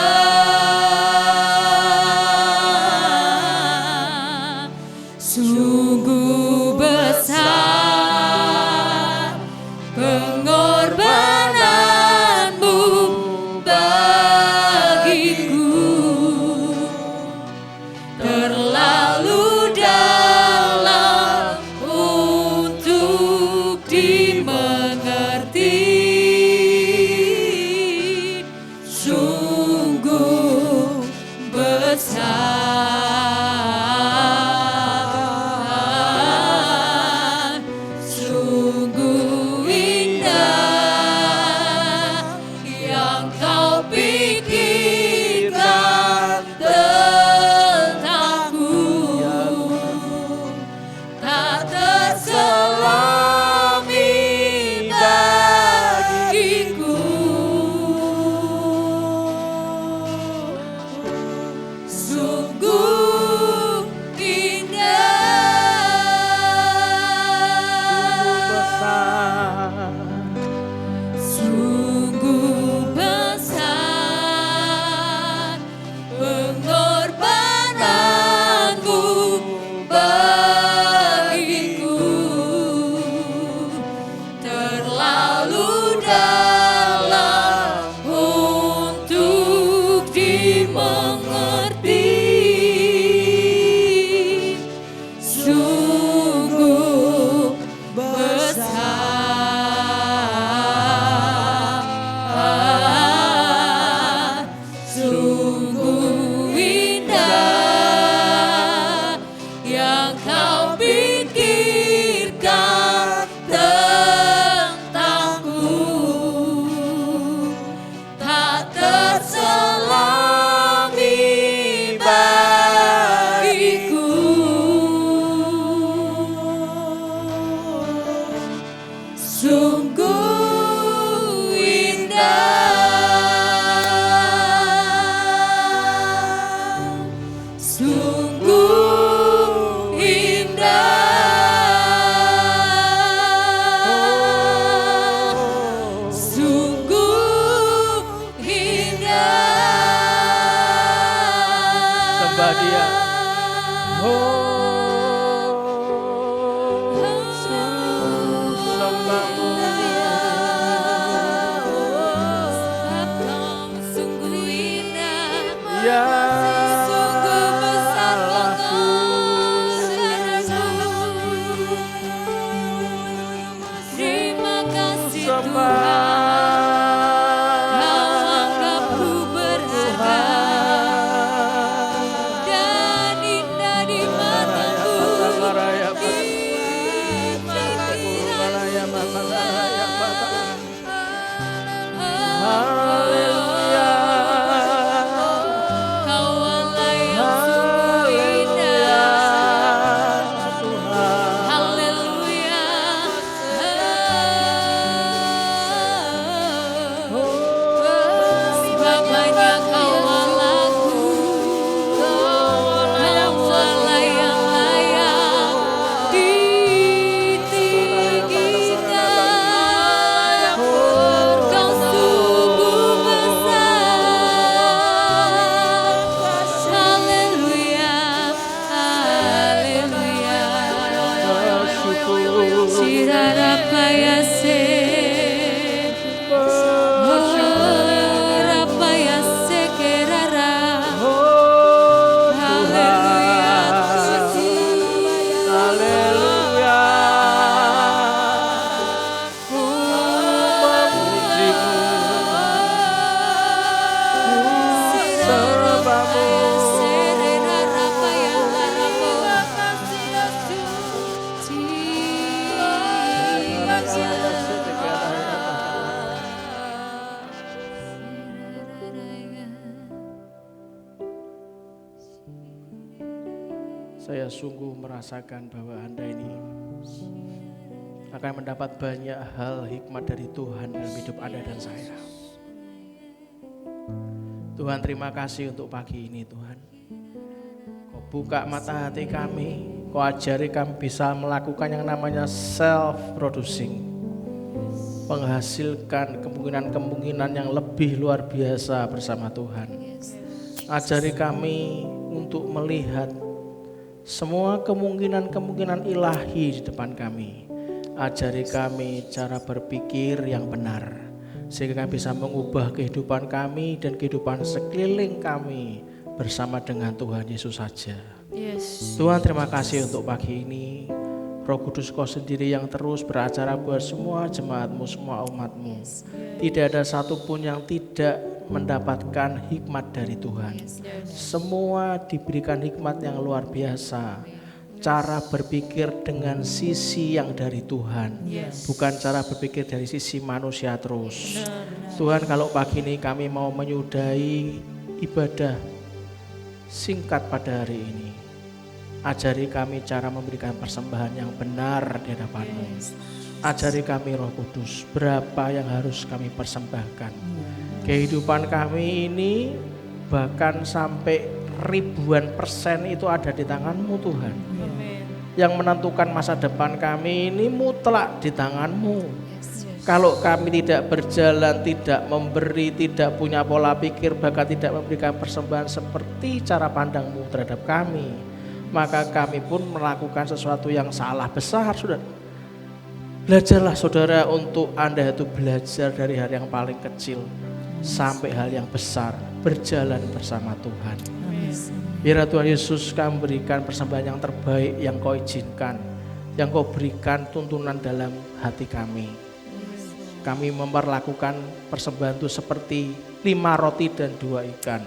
S1: Sungguh besar pengorbanan-Mu bagiku, terlalu dalam untuk dimengerti. Sungguh besar, sungguh indah yang Kau pikirkan tentangku, tak terselami bagiku. Sungguh indah, sungguh besar pengorbanan-Mu bagiku, terlalu dalam untuk dimengerti. Sungguh besar, sungguh indah yang Kau pikirkan tentangku, tak terselami bagiku. Sungguh indah, sungguh indah, sungguh indah.
S2: Sembah Dia. Sembah-Mu.
S1: Sebab Kau sungguh indah,
S2: Ya
S1: sungguh besar
S2: Allahku.
S1: pengorbananmu. Terima kasih
S2: Sembah
S1: Tuhan, Kau anggapku berharga dan indah di matamu, di
S2: Haleluya.
S1: Kau Allah yang sungguh indah.
S2: Tuhan.
S1: Haleluya. Sebab banyak Kau Allahku, Kau Allah yang layak ditinggikan. Kau sungguh besar. Haleluya. Haleluya. Shirarapayase, Rapayase kerara. Haleluya.
S2: Haleluya. Ku memuji-Mu. saya sungguh merasakan bahwa Anda ini akan mendapat banyak hal hikmat dari Tuhan dalam hidup Anda dan saya. Tuhan, terima kasih untuk pagi ini Tuhan. Kau buka mata hati kami, Kau ajari kami bisa melakukan yang namanya self-producing, menghasilkan kemungkinan-kemungkinan yang lebih luar biasa bersama Tuhan. Ajari kami untuk melihat semua kemungkinan-kemungkinan ilahi di depan kami. Ajari kami cara berpikir yang benar, sehingga kami bisa mengubah kehidupan kami dan kehidupan sekeliling kami bersama dengan Tuhan Yesus saja. Tuhan, terima kasih untuk pagi ini. Roh Kudus Kau sendiri yang terus beracara buat semua jemaat-Mu, semua umat-Mu. Tidak ada satupun yang tidak mendapatkan hikmat dari Tuhan. Semua diberikan hikmat yang luar biasa. Cara berpikir dengan sisi yang dari Tuhan, bukan cara berpikir dari sisi manusia terus. Tuhan, kalau pagi ini kami mau menyudahi ibadah singkat pada hari ini, ajari kami cara memberikan persembahan yang benar di hadapan-Mu. Ajari kami Roh Kudus, berapa yang harus kami persembahkan. Kehidupan kami ini bahkan sampai ribuan persen itu ada di tangan-Mu Tuhan. Yang menentukan masa depan kami ini mutlak di tangan-Mu. Kalau kami tidak berjalan, tidak memberi, tidak punya pola pikir, bahkan tidak memberikan persembahan seperti cara pandang-Mu terhadap kami, maka kami pun melakukan sesuatu yang salah besar, saudara. Belajarlah saudara untuk Anda itu belajar dari hal yang paling kecil sampai hal yang besar, berjalan bersama Tuhan. Biar Tuhan Yesus Kau berikan persembahan yang terbaik yang Kau izinkan, yang Kau berikan tuntunan dalam hati kami. Kami memperlakukan persembahan itu seperti 5 roti dan 2 ikan.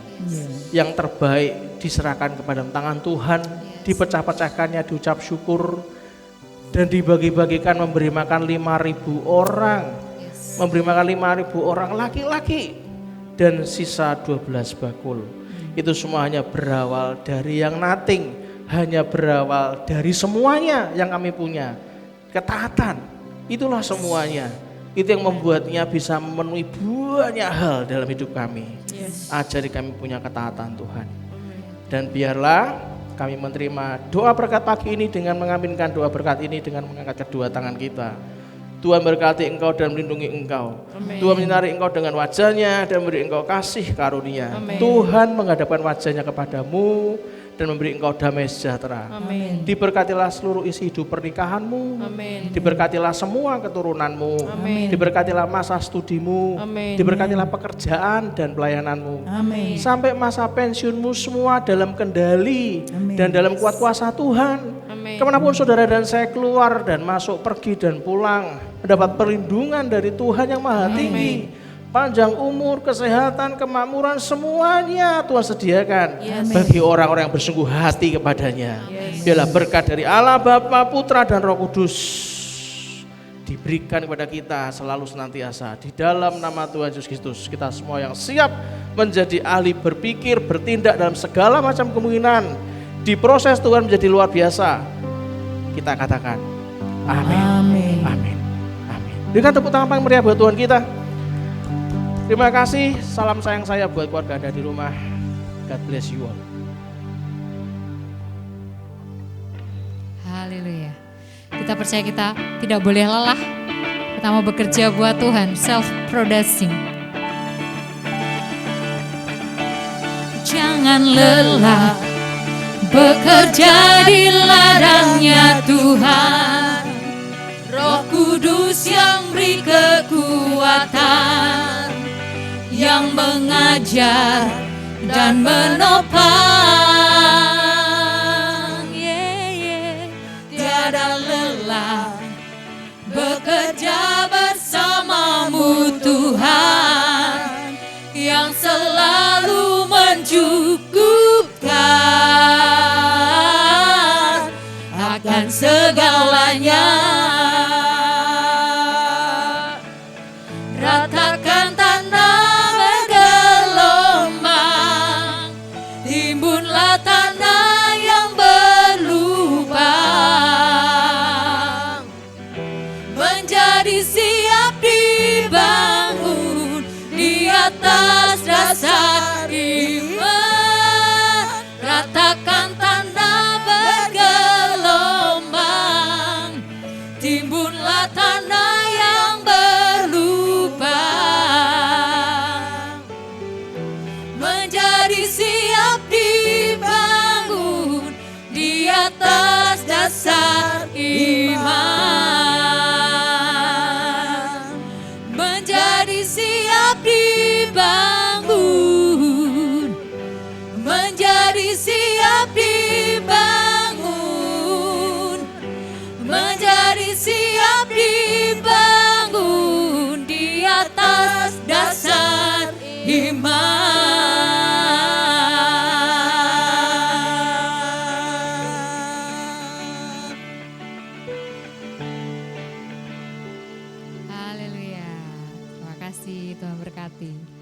S2: Yang terbaik diserahkan kepada tangan Tuhan, dipecah-pecahkannya, diucap syukur, dan dibagi-bagikan memberi makan 5.000 orang. Memberi makan 5.000 orang laki-laki dan sisa 12 bakul. Itu semua hanya berawal dari yang nothing, hanya berawal dari semuanya yang kami punya. Ketaatan, itulah semuanya. Itu yang membuatnya bisa memenuhi banyak hal dalam hidup kami. Ajari kami punya ketaatan Tuhan. Dan biarlah kami menerima doa berkat pagi ini dengan mengaminkan doa berkat ini dengan mengangkat kedua tangan kita. Tuhan berkati engkau dan melindungi engkau. Tuhan menyinari engkau dengan wajahnya dan memberi engkau kasih karunia. Tuhan menghadapkan wajahnya kepadamu dan memberi engkau damai sejahtera. Diberkatilah seluruh isi hidup pernikahanmu. Diberkatilah semua keturunanmu. Diberkatilah masa studimu. Diberkatilah pekerjaan dan pelayananmu. Sampai masa pensiunmu semua dalam kendali dan dalam kuat kuasa Tuhan. Kemanapun saudara dan saya keluar dan masuk, pergi dan pulang, mendapat perlindungan dari Tuhan yang Maha Tinggi. Panjang umur, kesehatan, kemakmuran, semuanya Tuhan sediakan bagi orang-orang yang bersungguh hati kepadanya. Biarlah berkat dari Allah Bapa, Putra dan Roh Kudus diberikan kepada kita selalu senantiasa. Di dalam nama Tuhan Yesus Kristus, kita semua yang siap menjadi ahli berpikir, bertindak dalam segala macam kemungkinan, diproses Tuhan menjadi luar biasa. Kita katakan amin. Amin. Amin. Berikan tepuk tangan paling meriah buat Tuhan kita. Terima kasih, salam sayang saya buat keluarga Anda di rumah. God bless you all.
S1: Haleluya. Kita percaya kita tidak boleh lelah. Kita mau bekerja buat Tuhan, self-producing. Jangan lelah bekerja di ladangnya Tuhan. Roh Kudus yang beri kekuatan, yang mengajar dan menopang. Tiada lelah bekerja bersamamu Tuhan, yang selalu mencukupkan akan segalanya. Ratakan tanah bergelombang, timbunlah tanah yang berlumpur. menjadi siap dibangun di atas dasar iman. Ratakan tanah bergelombang, timbunlah tanah yang berlubang. Menjadi siap dibangun di atas dasar iman. Menjadi siap dibangun, menjadi siap dibangun, menjadi siap dibangun di atas dasar iman. Haleluya. Terima kasih, Tuhan berkati.